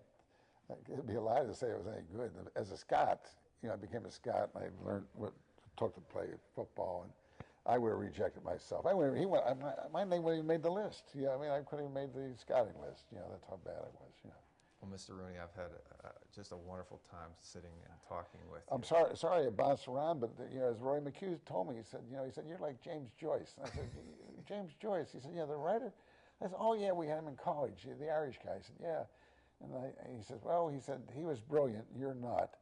It'd be a lie to say I was any good. As a Scot, I became a Scot, and I learned what it took to play football, and I would have rejected myself. My name wouldn't even made the list. I couldn't even made the scouting list. That's how bad I was. Well, Mr. Rooney, I've had just a wonderful time sitting and talking with you. I'm sorry I bounced around, but as Roy McHugh told me, he said, you're like James Joyce. And I said, James Joyce? He said, yeah, the writer. I said, oh yeah, we had him in college, the Irish guy. I said, yeah. And he said, well, he was brilliant. You're not.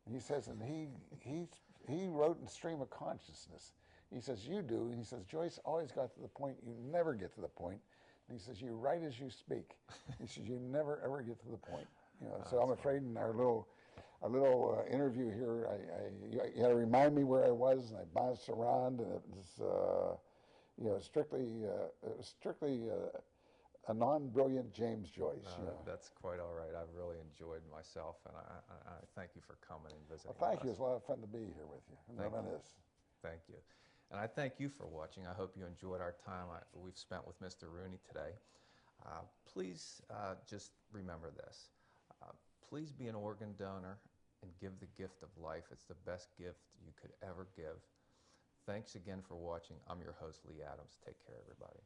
And he says, and he wrote in Stream of Consciousness. He says, you do. And he says, Joyce always got to the point. You never get to the point. And he says, you write as you speak. He says, you never, ever get to the point. So I'm afraid in our little interview here, you had to remind me where I was, and I bounced around, and it was strictly a non-brilliant James Joyce. That's quite all right. I've really enjoyed myself, and I thank you for coming and visiting. Well, thank you. It's a lot of fun to be here with you. Thank you. And I thank you for watching. I hope you enjoyed our time we've spent with Mr. Rooney today. Please just remember this. Please be an organ donor and give the gift of life. It's the best gift you could ever give. Thanks again for watching. I'm your host, Lee Adams. Take care, everybody.